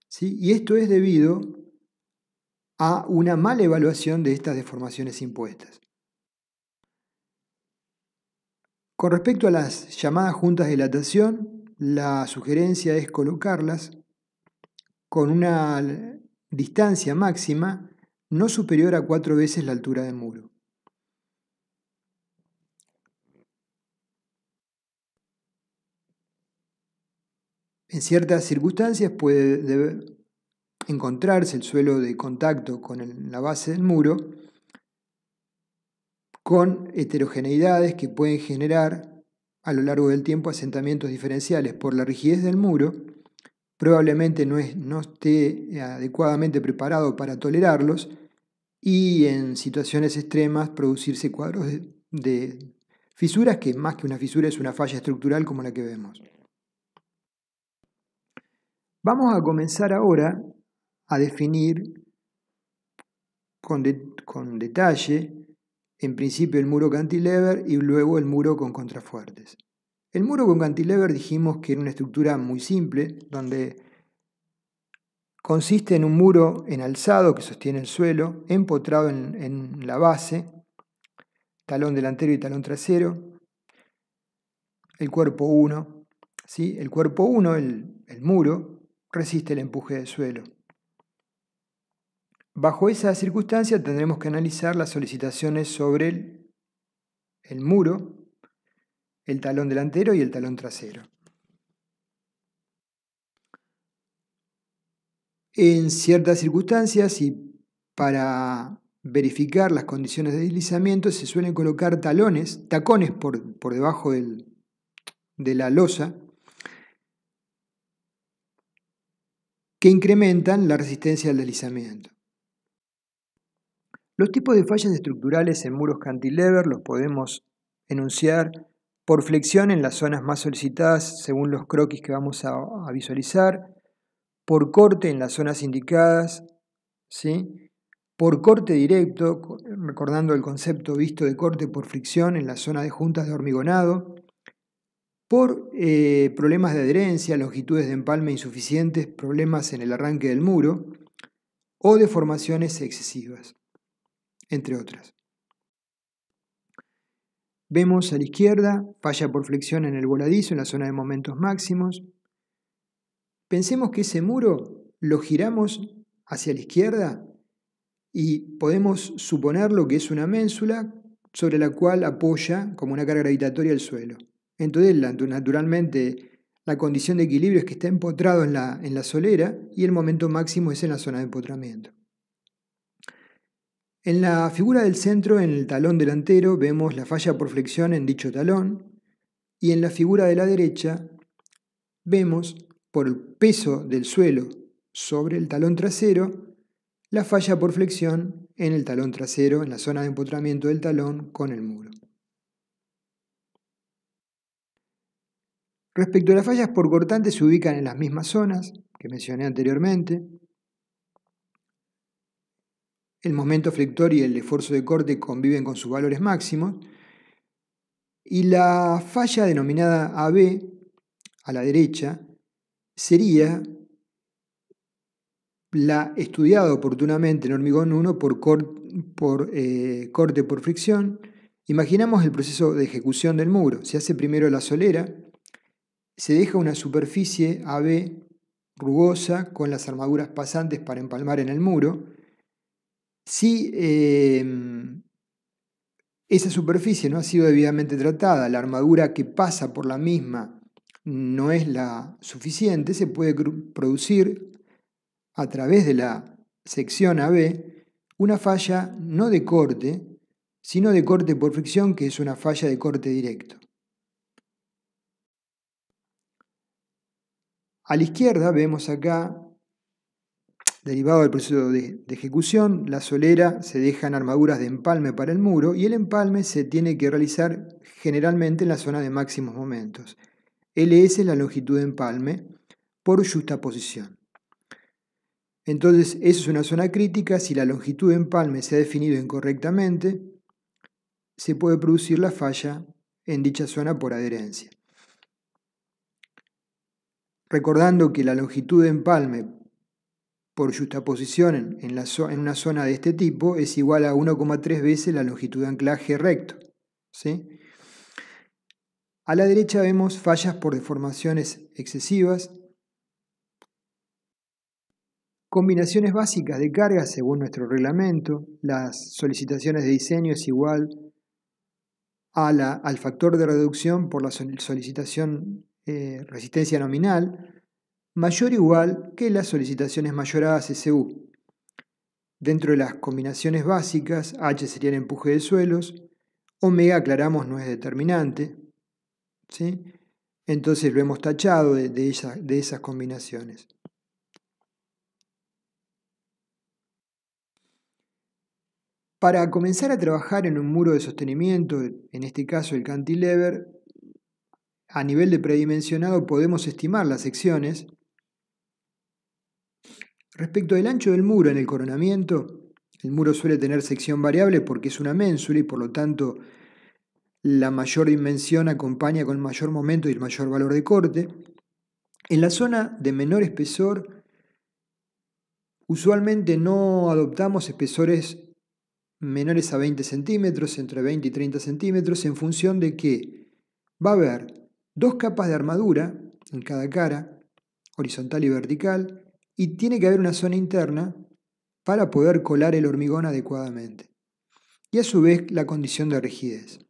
¿sí? Y esto es debido a una mala evaluación de estas deformaciones impuestas. Con respecto a las llamadas juntas de dilatación, la sugerencia es colocarlas con una distancia máxima no superior a 4 veces la altura del muro. En ciertas circunstancias puede encontrarse el suelo de contacto con la base del muro con heterogeneidades que pueden generar a lo largo del tiempo asentamientos diferenciales por la rigidez del muro. Probablemente no esté adecuadamente preparado para tolerarlos y en situaciones extremas producirse cuadros de fisuras que más que una fisura es una falla estructural como la que vemos. Vamos a comenzar ahora a definir con detalle, en principio el muro cantilever y luego el muro con contrafuertes. El muro con cantilever dijimos que era una estructura muy simple, donde consiste en un muro enalzado que sostiene el suelo, empotrado en la base, talón delantero y talón trasero, el cuerpo 1. ¿Sí? El cuerpo 1, el muro, resiste el empuje del suelo. Bajo esa circunstancia tendremos que analizar las solicitaciones sobre el muro, el talón delantero y el talón trasero. En ciertas circunstancias y para verificar las condiciones de deslizamiento se suelen colocar tacones por debajo de la losa que incrementan la resistencia al deslizamiento. Los tipos de fallas estructurales en muros cantilever los podemos enunciar por flexión en las zonas más solicitadas según los croquis que vamos a visualizar, por corte en las zonas indicadas, ¿sí? Por corte directo, recordando el concepto visto de corte por fricción en la zona de juntas de hormigonado, por problemas de adherencia, longitudes de empalme insuficientes, problemas en el arranque del muro o deformaciones excesivas, entre otras. Vemos a la izquierda falla por flexión en el voladizo en la zona de momentos máximos. Pensemos que ese muro lo giramos hacia la izquierda y podemos suponer lo que es una ménsula sobre la cual apoya como una carga gravitatoria el suelo. Entonces, naturalmente, la condición de equilibrio es que está empotrado en la solera y el momento máximo es en la zona de empotramiento. En la figura del centro, en el talón delantero, vemos la falla por flexión en dicho talón y en la figura de la derecha vemos, por el peso del suelo sobre el talón trasero, la falla por flexión en el talón trasero, en la zona de empotramiento del talón con el muro. Respecto a las fallas por cortante, se ubican en las mismas zonas que mencioné anteriormente. El momento flector y el esfuerzo de corte conviven con sus valores máximos. Y la falla denominada AB, a la derecha, sería la estudiada oportunamente en hormigón 1 por corte por fricción. Imaginamos el proceso de ejecución del muro. Se hace primero la solera, se deja una superficie AB rugosa con las armaduras pasantes para empalmar en el muro. Si esa superficie no ha sido debidamente tratada, la armadura que pasa por la misma no es la suficiente, se puede producir a través de la sección AB una falla no de corte, sino de corte por fricción, que es una falla de corte directo. A la izquierda vemos acá, derivado del proceso de ejecución, la solera se dejan armaduras de empalme para el muro y el empalme se tiene que realizar generalmente en la zona de máximos momentos. LS es la longitud de empalme por justaposición. Entonces, eso es una zona crítica. Si la longitud de empalme se ha definido incorrectamente, se puede producir la falla en dicha zona por adherencia. Recordando que la longitud de empalme por justaposición en una zona de este tipo es igual a 1,3 veces la longitud de anclaje recto. ¿Sí? A la derecha vemos fallas por deformaciones excesivas, combinaciones básicas de carga según nuestro reglamento. Las solicitaciones de diseño es igual al factor de reducción por la solicitación resistencia nominal, mayor o igual que las solicitaciones mayoradas SU. Dentro de las combinaciones básicas, H sería el empuje de suelos, omega, aclaramos, no es determinante, ¿sí? Entonces lo hemos tachado de esas combinaciones. Para comenzar a trabajar en un muro de sostenimiento, en este caso el cantilever, a nivel de predimensionado podemos estimar las secciones. Respecto del ancho del muro en el coronamiento, el muro suele tener sección variable porque es una ménsula y por lo tanto la mayor dimensión acompaña con el mayor momento y el mayor valor de corte. En la zona de menor espesor, usualmente no adoptamos espesores menores a 20 centímetros, entre 20 y 30 centímetros, en función de que va a haber 2 capas de armadura en cada cara, horizontal y vertical, y tiene que haber una zona interna para poder colar el hormigón adecuadamente. Y a su vez la condición de rigidez.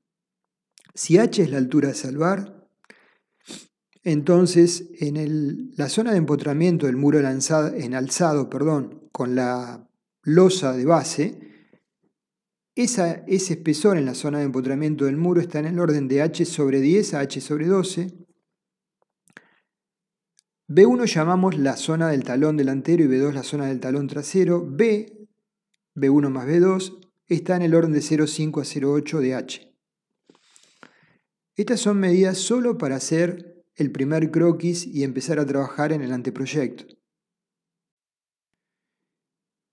Si H es la altura de salvar, entonces en la zona de empotramiento del muro en alzado, con la losa de base, ese espesor en la zona de empotramiento del muro está en el orden de H sobre 10 a H sobre 12. B1 llamamos la zona del talón delantero y B2 la zona del talón trasero. B1 más B2 está en el orden de 0,5 a 0,8 de H. Estas son medidas solo para hacer el primer croquis y empezar a trabajar en el anteproyecto.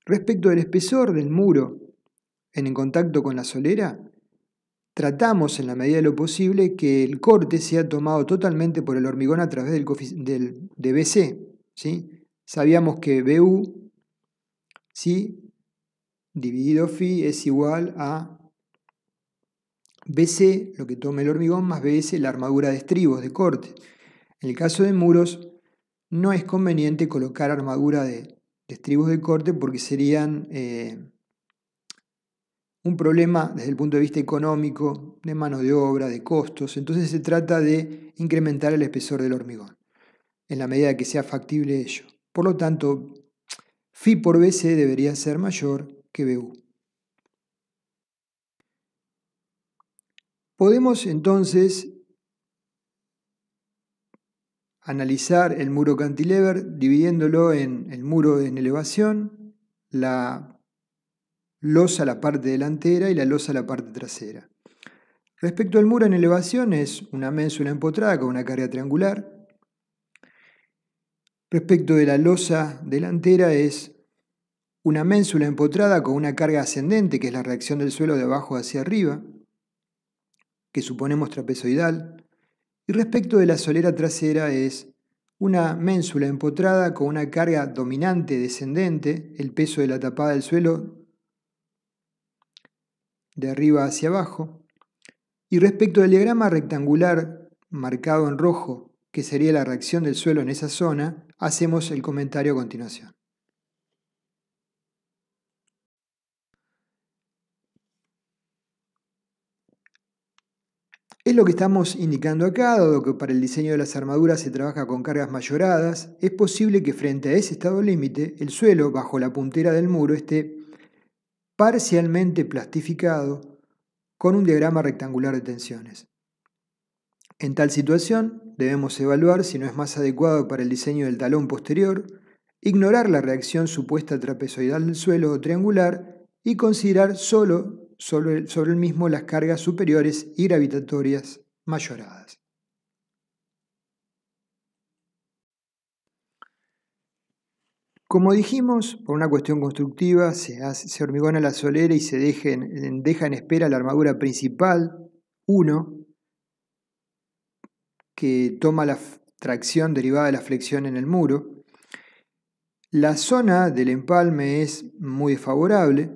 Respecto del espesor del muro en contacto con la solera, tratamos en la medida de lo posible que el corte sea tomado totalmente por el hormigón a través de BC. ¿Sí? Sabíamos que BU, ¿sí?, dividido Φ es igual a BC, lo que toma el hormigón, más BS, la armadura de estribos de corte. En el caso de muros, no es conveniente colocar armadura de estribos de corte porque serían un problema desde el punto de vista económico, de mano de obra, de costos. Entonces se trata de incrementar el espesor del hormigón, en la medida que sea factible ello. Por lo tanto, Φ por BC debería ser mayor que BU. Podemos entonces analizar el muro cantilever dividiéndolo en el muro en elevación, la losa a la parte delantera y la losa a la parte trasera. Respecto al muro en elevación, es una ménsula empotrada con una carga triangular. Respecto de la losa delantera, es una ménsula empotrada con una carga ascendente, que es la reacción del suelo de abajo hacia arriba, que suponemos trapezoidal. Y respecto de la solera trasera, es una ménsula empotrada con una carga dominante descendente, el peso de la tapada del suelo de arriba hacia abajo. Y respecto del diagrama rectangular marcado en rojo, que sería la reacción del suelo en esa zona, hacemos el comentario a continuación. Es lo que estamos indicando acá, dado que para el diseño de las armaduras se trabaja con cargas mayoradas, es posible que frente a ese estado límite, el suelo bajo la puntera del muro esté parcialmente plastificado con un diagrama rectangular de tensiones. En tal situación, debemos evaluar si no es más adecuado para el diseño del talón posterior, ignorar la reacción supuesta trapezoidal del suelo o triangular y considerar solo sobre el mismo las cargas superiores y gravitatorias mayoradas. Como dijimos, por una cuestión constructiva, se hormigona la solera y se deja en espera la armadura principal, 1, que toma la tracción derivada de la flexión en el muro. La zona del empalme es muy desfavorable.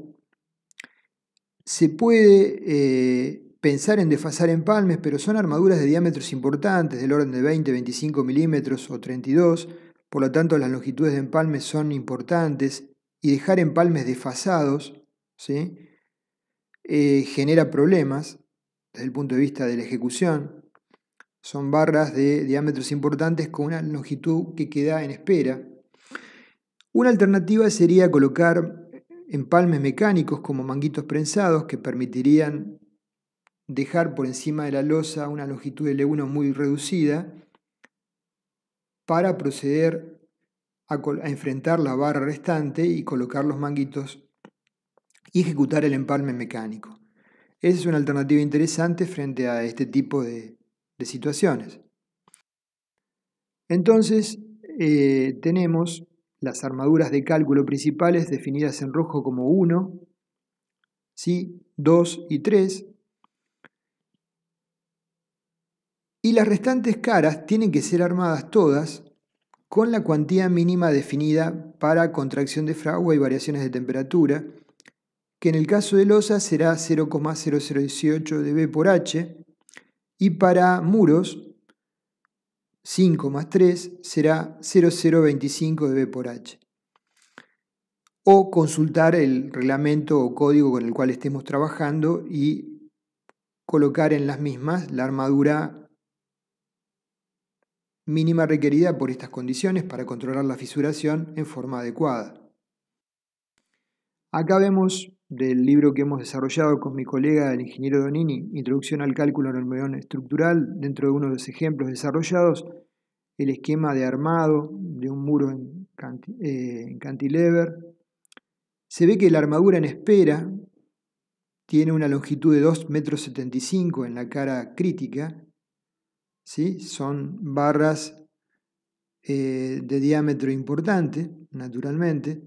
Se puede pensar en desfasar empalmes, pero son armaduras de diámetros importantes, del orden de 20, 25 milímetros o 32, por lo tanto las longitudes de empalmes son importantes y dejar empalmes desfasados, ¿sí? Genera problemas desde el punto de vista de la ejecución. Son barras de diámetros importantes con una longitud que queda en espera. Una alternativa sería colocar empalmes mecánicos como manguitos prensados que permitirían dejar por encima de la losa una longitud de L1 muy reducida para proceder a enfrentar la barra restante y colocar los manguitos y ejecutar el empalme mecánico. Esa es una alternativa interesante frente a este tipo de situaciones. Entonces, tenemos las armaduras de cálculo principales definidas en rojo como 1, ¿sí? 2 y 3. Y las restantes caras tienen que ser armadas todas con la cuantía mínima definida para contracción de fragua y variaciones de temperatura, que en el caso de losa será 0,0018 dB por H, y para muros 5 más 3 será 0,025 dB por H. O consultar el reglamento o código con el cual estemos trabajando y colocar en las mismas la armadura mínima requerida por estas condiciones para controlar la fisuración en forma adecuada. Acá vemos del libro que hemos desarrollado con mi colega el ingeniero Donini, Introducción al cálculo en hormigón estructural, dentro de uno de los ejemplos desarrollados, el esquema de armado de un muro en cantilever. Se ve que la armadura en espera tiene una longitud de 2,75 metros en la cara crítica, ¿sí? Son barras de diámetro importante, naturalmente.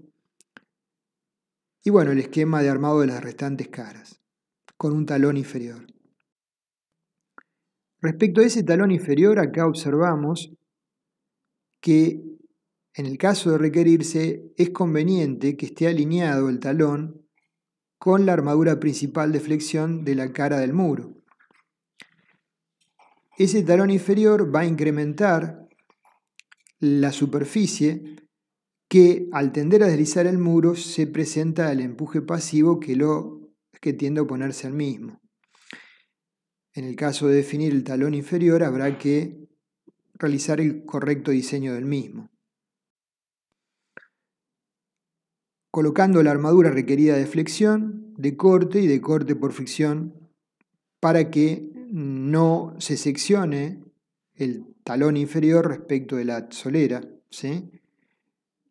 Y bueno, el esquema de armado de las restantes caras, con un talón inferior. Respecto a ese talón inferior, acá observamos que en el caso de requerirse es conveniente que esté alineado el talón con la armadura principal de flexión de la cara del muro. Ese talón inferior va a incrementar la superficie que al tender a deslizar el muro se presenta el empuje pasivo que tiende a oponerse al mismo. En el caso de definir el talón inferior habrá que realizar el correcto diseño del mismo. Colocando la armadura requerida de flexión, de corte y de corte por fricción para que no se seccione el talón inferior respecto de la solera, ¿sí?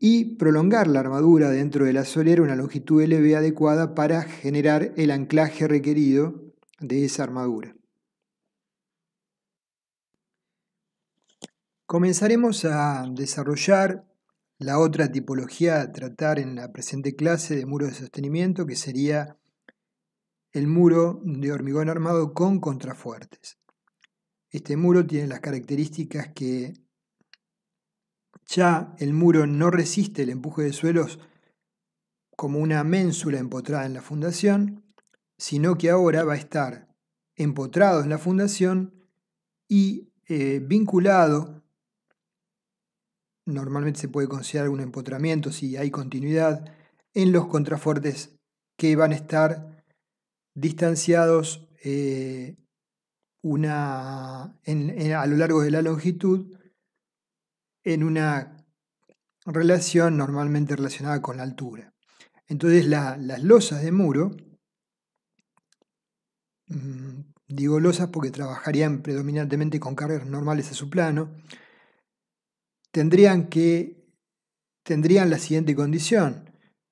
Y prolongar la armadura dentro de la solera una longitud LB adecuada para generar el anclaje requerido de esa armadura. Comenzaremos a desarrollar la otra tipología a tratar en la presente clase de muro de sostenimiento, que sería el muro de hormigón armado con contrafuertes. Este muro tiene las características que ya el muro no resiste el empuje de suelos como una ménsula empotrada en la fundación, sino que ahora va a estar empotrado en la fundación y vinculado. Normalmente se puede considerar un empotramiento si hay continuidad en los contrafuertes que van a estar distanciados a lo largo de la longitud en una relación normalmente relacionada con la altura. Entonces las losas de muro, digo losas porque trabajarían predominantemente con cargas normales a su plano, tendrían la siguiente condición: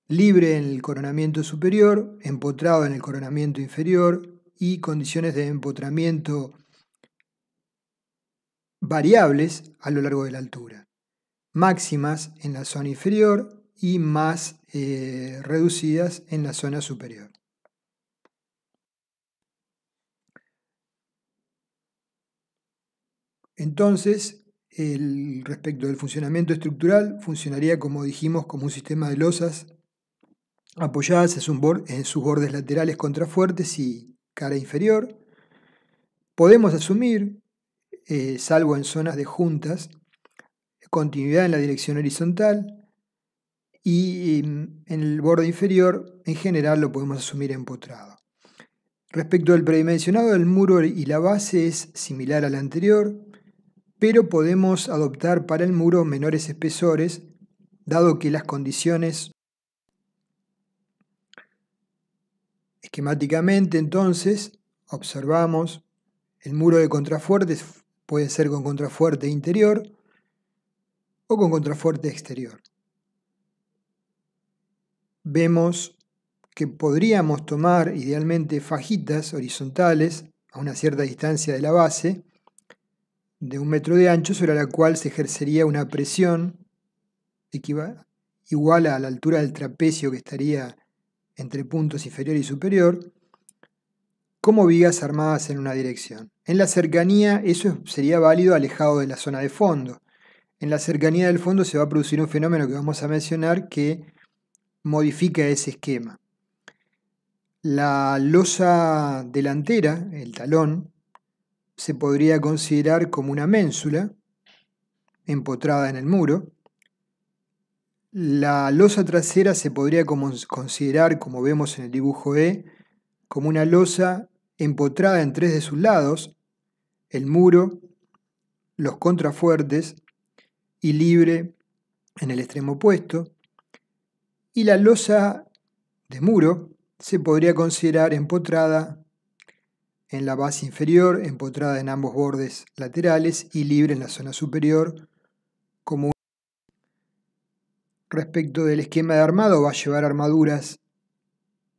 libre en el coronamiento superior, empotrado en el coronamiento inferior y condiciones de empotramiento variables a lo largo de la altura, máximas en la zona inferior y más reducidas en la zona superior. Entonces, respecto del funcionamiento estructural, funcionaría, como dijimos, como un sistema de losas apoyadas en sus bordes laterales contrafuertes y cara inferior. Podemos asumir, salvo en zonas de juntas, continuidad en la dirección horizontal, y en el borde inferior en general lo podemos asumir empotrado. Respecto al predimensionado del muro y la base es similar al anterior, pero podemos adoptar para el muro menores espesores, dado que las condiciones esquemáticamente. Entonces observamos el muro de contrafuertes puede ser con contrafuerte interior o con contrafuerte exterior. Vemos que podríamos tomar idealmente fajitas horizontales a una cierta distancia de la base, de 1 metro de ancho, sobre la cual se ejercería una presión igual a la altura del trapecio que estaría entre puntos inferior y superior, como vigas armadas en una dirección. En la cercanía eso sería válido alejado de la zona de fondo. En la cercanía del fondo se va a producir un fenómeno que vamos a mencionar que modifica ese esquema. La losa delantera, el talón, se podría considerar como una ménsula empotrada en el muro. La losa trasera se podría considerar, como vemos en el dibujo E, como una losa empotrada en 3 de sus lados, el muro, los contrafuertes y libre en el extremo opuesto. Y la losa de muro se podría considerar empotrada en la base inferior, empotrada en ambos bordes laterales y libre en la zona superior. Respecto del esquema de armado, va a llevar armaduras,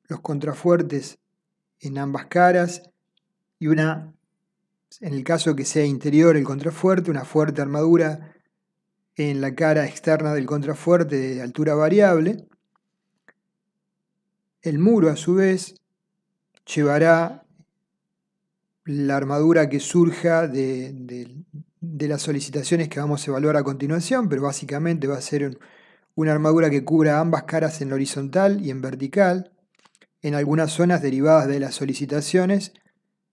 los contrafuertes en ambas caras y en el caso que sea interior el contrafuerte, una fuerte armadura en la cara externa del contrafuerte de altura variable. El muro, a su vez, llevará la armadura que surja de las solicitaciones que vamos a evaluar a continuación, pero básicamente va a ser una armadura que cubra ambas caras en la horizontal y en vertical, en algunas zonas derivadas de las solicitaciones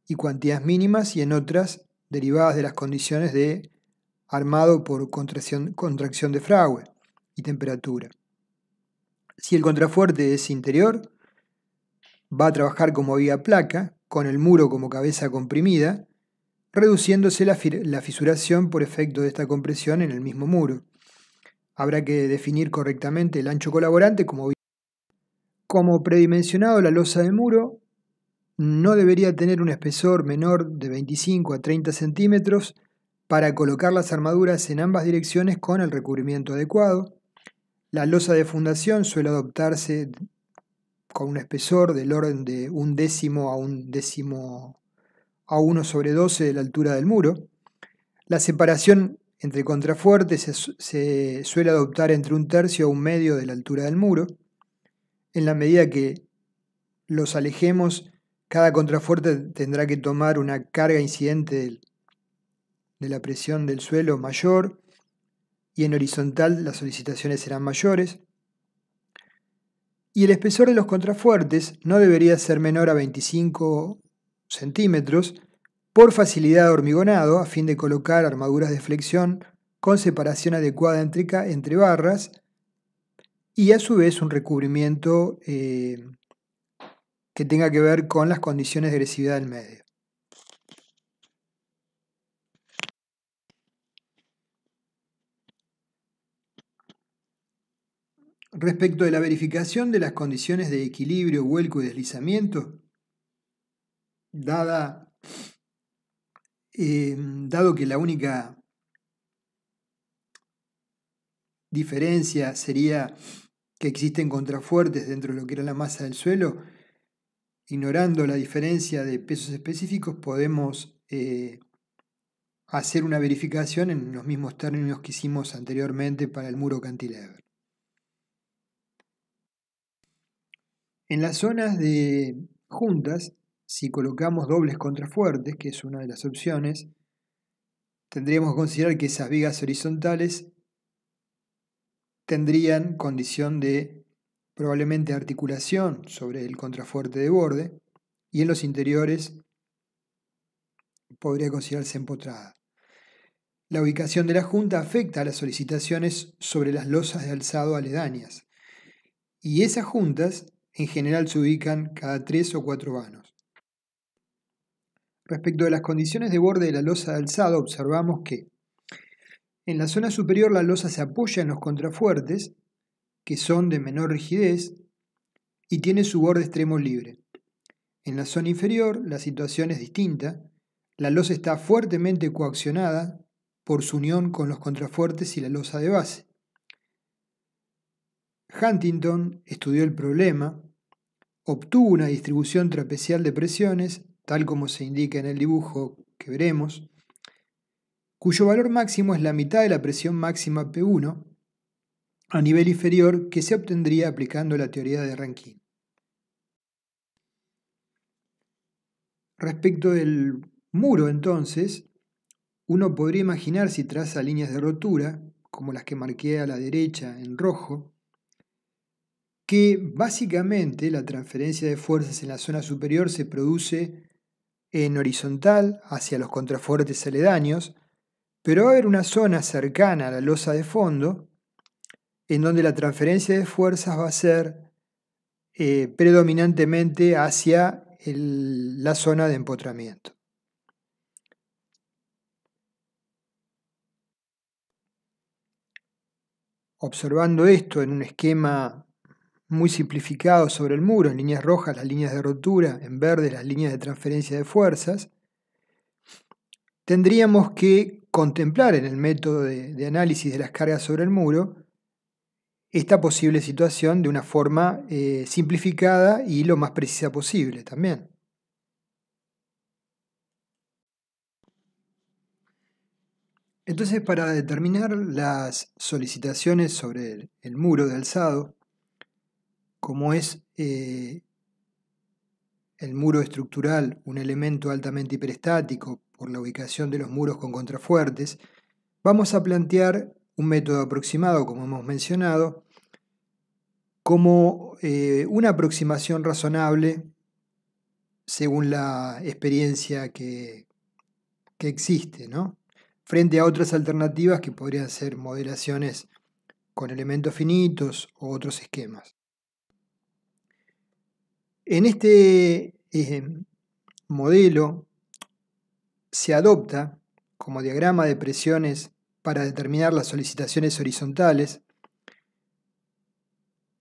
y cuantías mínimas, y en otras derivadas de las condiciones de armado por contracción de fragua y temperatura. Si el contrafuerte es interior, va a trabajar como viga placa, con el muro como cabeza comprimida, reduciéndose la fisuración por efecto de esta compresión en el mismo muro. Habrá que definir correctamente el ancho colaborante como predimensionado. La losa de muro no debería tener un espesor menor de 25 a 30 centímetros para colocar las armaduras en ambas direcciones con el recubrimiento adecuado. La losa de fundación suele adoptarse con un espesor del orden de 1/10 a 1/12 de la altura del muro. La separación entre contrafuertes se suele adoptar entre 1/3 o 1/2 de la altura del muro. En la medida que los alejemos, cada contrafuerte tendrá que tomar una carga incidente de la presión del suelo mayor, y en horizontal las solicitaciones serán mayores. Y el espesor de los contrafuertes no debería ser menor a 25 centímetros por facilidad de hormigonado, a fin de colocar armaduras de flexión con separación adecuada entre barras y a su vez un recubrimiento que tenga que ver con las condiciones de agresividad del medio. Respecto de la verificación de las condiciones de equilibrio, vuelco y deslizamiento, dado que la única diferencia sería que existen contrafuertes dentro de lo que era la masa del suelo, ignorando la diferencia de pesos específicos, podemos hacer una verificación en los mismos términos que hicimos anteriormente para el muro cantilever. En las zonas de juntas, si colocamos dobles contrafuertes, que es una de las opciones, tendríamos que considerar que esas vigas horizontales tendrían condición de probablemente articulación sobre el contrafuerte de borde, y en los interiores podría considerarse empotrada. La ubicación de la junta afecta a las solicitaciones sobre las losas de alzado aledañas, y esas juntas en general se ubican cada 3 o 4 vanos. Respecto de las condiciones de borde de la losa de alzado, observamos que en la zona superior la losa se apoya en los contrafuertes, que son de menor rigidez, y tiene su borde extremo libre. En la zona inferior la situación es distinta, la losa está fuertemente coaccionada por su unión con los contrafuertes y la losa de base. Huntington estudió el problema, obtuvo una distribución trapecial de presiones, tal como se indica en el dibujo que veremos, cuyo valor máximo es la mitad de la presión máxima P1 a nivel inferior que se obtendría aplicando la teoría de Rankine. Respecto del muro, entonces, uno podría imaginar, si traza líneas de rotura, como las que marqué a la derecha en rojo, que básicamente la transferencia de fuerzas en la zona superior se produce en horizontal hacia los contrafuertes aledaños, pero va a haber una zona cercana a la losa de fondo en donde la transferencia de fuerzas va a ser predominantemente hacia la zona de empotramiento. Observando esto en un esquema muy simplificado sobre el muro, en líneas rojas las líneas de rotura, en verde las líneas de transferencia de fuerzas, tendríamos que contemplar en el método de análisis de las cargas sobre el muro esta posible situación de una forma simplificada y lo más precisa posible también. Entonces, para determinar las solicitaciones sobre el muro de alzado, como es el muro estructural un elemento altamente hiperestático por la ubicación de los muros con contrafuertes, vamos a plantear un método aproximado, como hemos mencionado, como una aproximación razonable según la experiencia que existe, ¿no? Frente a otras alternativas que podrían ser modelaciones con elementos finitos o otros esquemas. En este modelo se adopta como diagrama de presiones para determinar las solicitaciones horizontales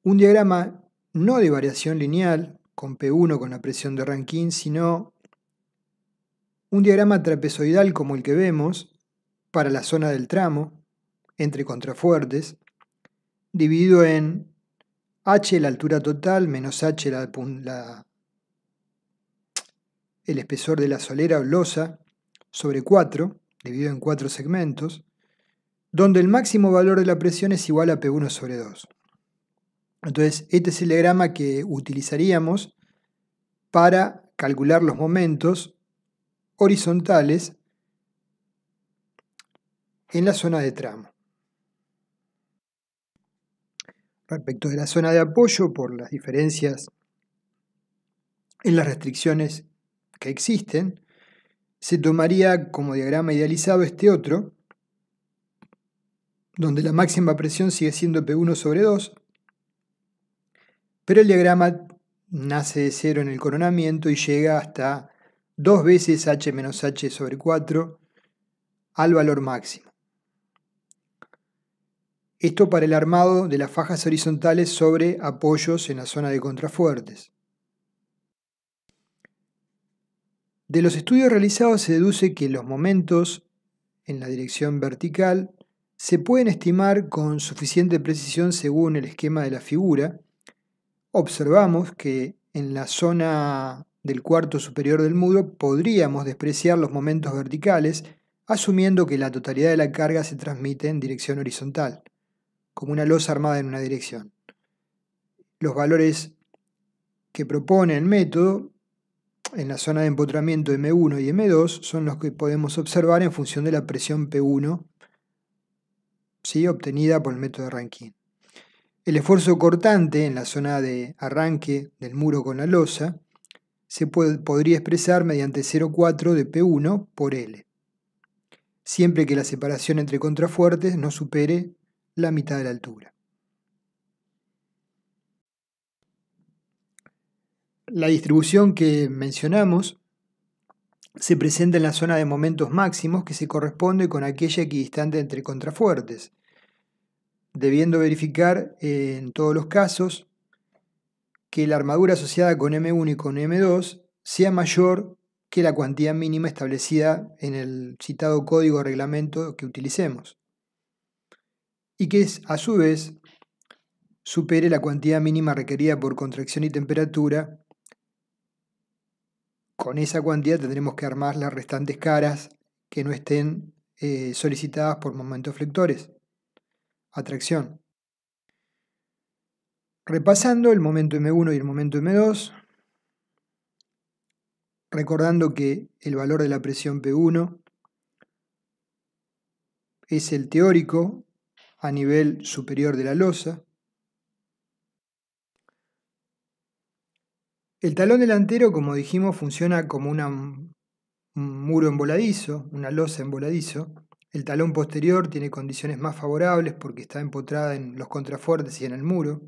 un diagrama no de variación lineal con P1 con la presión de Rankine, sino un diagrama trapezoidal como el que vemos para la zona del tramo entre contrafuertes, dividido en H la altura total menos H el espesor de la solera o losa sobre 4, dividido en 4 segmentos, donde el máximo valor de la presión es igual a P1 sobre 2. Entonces, este es el diagrama que utilizaríamos para calcular los momentos horizontales en la zona de tramo. Respecto de la zona de apoyo, por las diferencias en las restricciones que existen, se tomaría como diagrama idealizado este otro, donde la máxima presión sigue siendo P1 sobre 2, pero el diagrama nace de cero en el coronamiento y llega hasta 2 veces H menos H sobre 4 al valor máximo. Esto para el armado de las fajas horizontales sobre apoyos en la zona de contrafuertes. De los estudios realizados se deduce que los momentos en la dirección vertical se pueden estimar con suficiente precisión según el esquema de la figura. Observamos que en la zona del cuarto superior del muro podríamos despreciar los momentos verticales, asumiendo que la totalidad de la carga se transmite en dirección horizontal, como una losa armada en una dirección. Los valores que propone el método en la zona de empotramiento M1 y M2 son los que podemos observar en función de la presión P1, ¿sí?, obtenida por el método de Rankine. El esfuerzo cortante en la zona de arranque del muro con la losa se podría expresar mediante 0,4 de P1 por L, siempre que la separación entre contrafuertes no supere la mitad de la altura. La distribución que mencionamos se presenta en la zona de momentos máximos, que se corresponde con aquella equidistante entre contrafuertes, debiendo verificar en todos los casos que la armadura asociada con M1 y con M2 sea mayor que la cuantía mínima establecida en el citado código o reglamento que utilicemos, y que a su vez supere la cuantía mínima requerida por contracción y temperatura. Con esa cuantía tendremos que armar las restantes caras que no estén solicitadas por momentos flectores, atracción. Repasando el momento M1 y el momento M2, recordando que el valor de la presión P1 es el teórico a nivel superior de la losa. El talón delantero, como dijimos, funciona como un muro emboladizo, una losa emboladizo. El talón posterior tiene condiciones más favorables porque está empotrada en los contrafuertes y en el muro.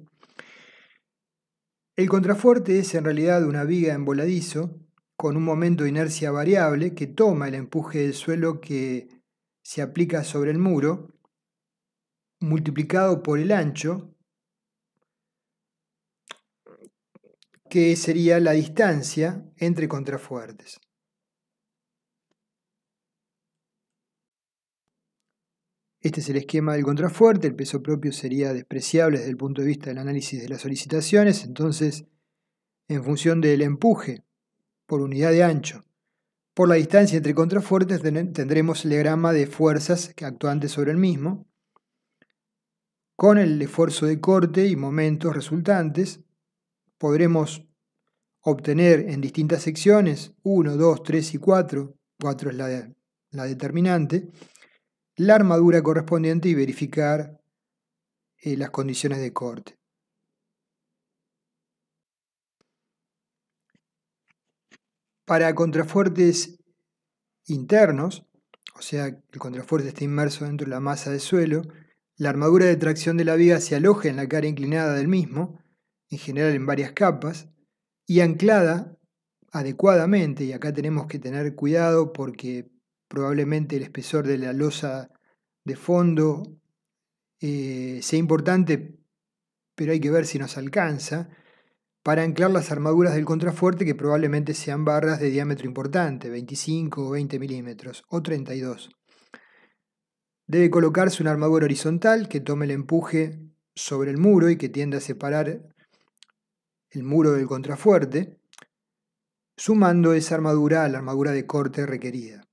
El contrafuerte es en realidad una viga emboladizo con un momento de inercia variable que toma el empuje del suelo que se aplica sobre el muro, multiplicado por el ancho, que sería la distancia entre contrafuertes. Este es el esquema del contrafuerte. El peso propio sería despreciable desde el punto de vista del análisis de las solicitaciones. Entonces, en función del empuje por unidad de ancho por la distancia entre contrafuertes, tendremos el diagrama de fuerzas actuantes sobre el mismo, con el esfuerzo de corte y momentos resultantes. Podremos obtener en distintas secciones, 1, 2, 3 y 4, 4 es la determinante, la armadura correspondiente y verificar las condiciones de corte. Para contrafuertes internos, o sea, el contrafuerte está inmerso dentro de la masa de suelo, la armadura de tracción de la viga se aloja en la cara inclinada del mismo, en general en varias capas, y anclada adecuadamente, y acá tenemos que tener cuidado porque probablemente el espesor de la losa de fondo sea importante, pero hay que ver si nos alcanza, para anclar las armaduras del contrafuerte, que probablemente sean barras de diámetro importante, 25 o 20 milímetros, o 32. Debe colocarse una armadura horizontal que tome el empuje sobre el muro y que tienda a separar el muro del contrafuerte, sumando esa armadura a la armadura de corte requerida.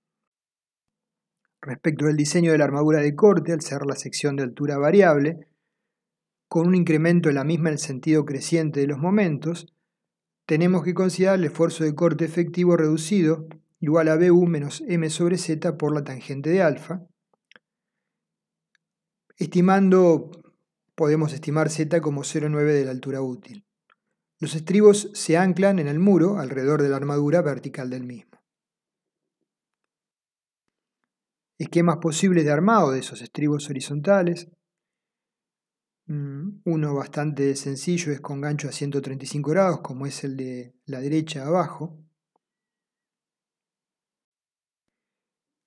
Respecto del diseño de la armadura de corte, al ser la sección de altura variable, con un incremento en la misma en el sentido creciente de los momentos, tenemos que considerar el esfuerzo de corte efectivo reducido igual a BU menos M sobre Z por la tangente de alfa. Podemos estimar Z como 0,9 de la altura útil. Los estribos se anclan en el muro alrededor de la armadura vertical del mismo. Esquemas posibles de armado de esos estribos horizontales. Uno bastante sencillo es con gancho a 135 grados, como es el de la derecha abajo.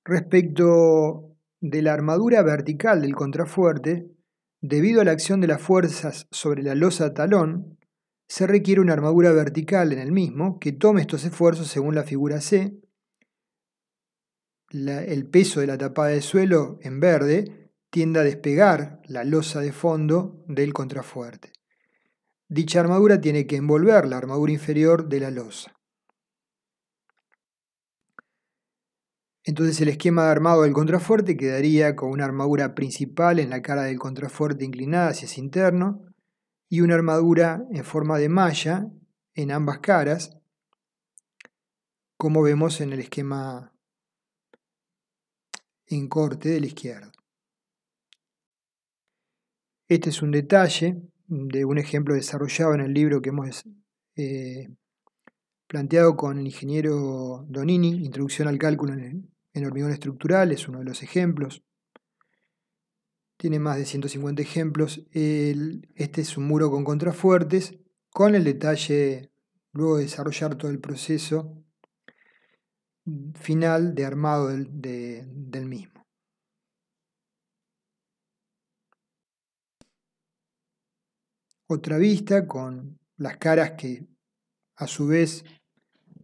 Respecto de la armadura vertical del contrafuerte, debido a la acción de las fuerzas sobre la losa talón, se requiere una armadura vertical en el mismo que tome estos esfuerzos según la figura C. El peso de la tapada de suelo en verde tiende a despegar la losa de fondo del contrafuerte. Dicha armadura tiene que envolver la armadura inferior de la losa. Entonces el esquema de armado del contrafuerte quedaría con una armadura principal en la cara del contrafuerte inclinada hacia ese interno y una armadura en forma de malla en ambas caras, como vemos en el esquema en corte de la izquierda. Este es un detalle de un ejemplo desarrollado en el libro que hemos planteado con el ingeniero Donini, Introducción al cálculo en hormigón estructural, es uno de los ejemplos. Tiene más de 150 ejemplos. Este es un muro con contrafuertes, con el detalle, luego de desarrollar todo el proceso final de armado del mismo. Otra vista con las caras que a su vez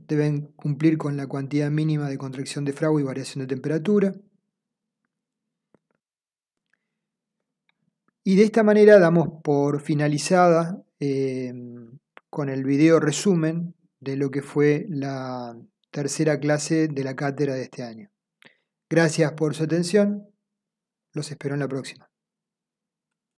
deben cumplir con la cantidad mínima de contracción de fragua y variación de temperatura. Y de esta manera damos por finalizada con el video resumen de lo que fue la tercera clase de la cátedra de este año. Gracias por su atención, los espero en la próxima.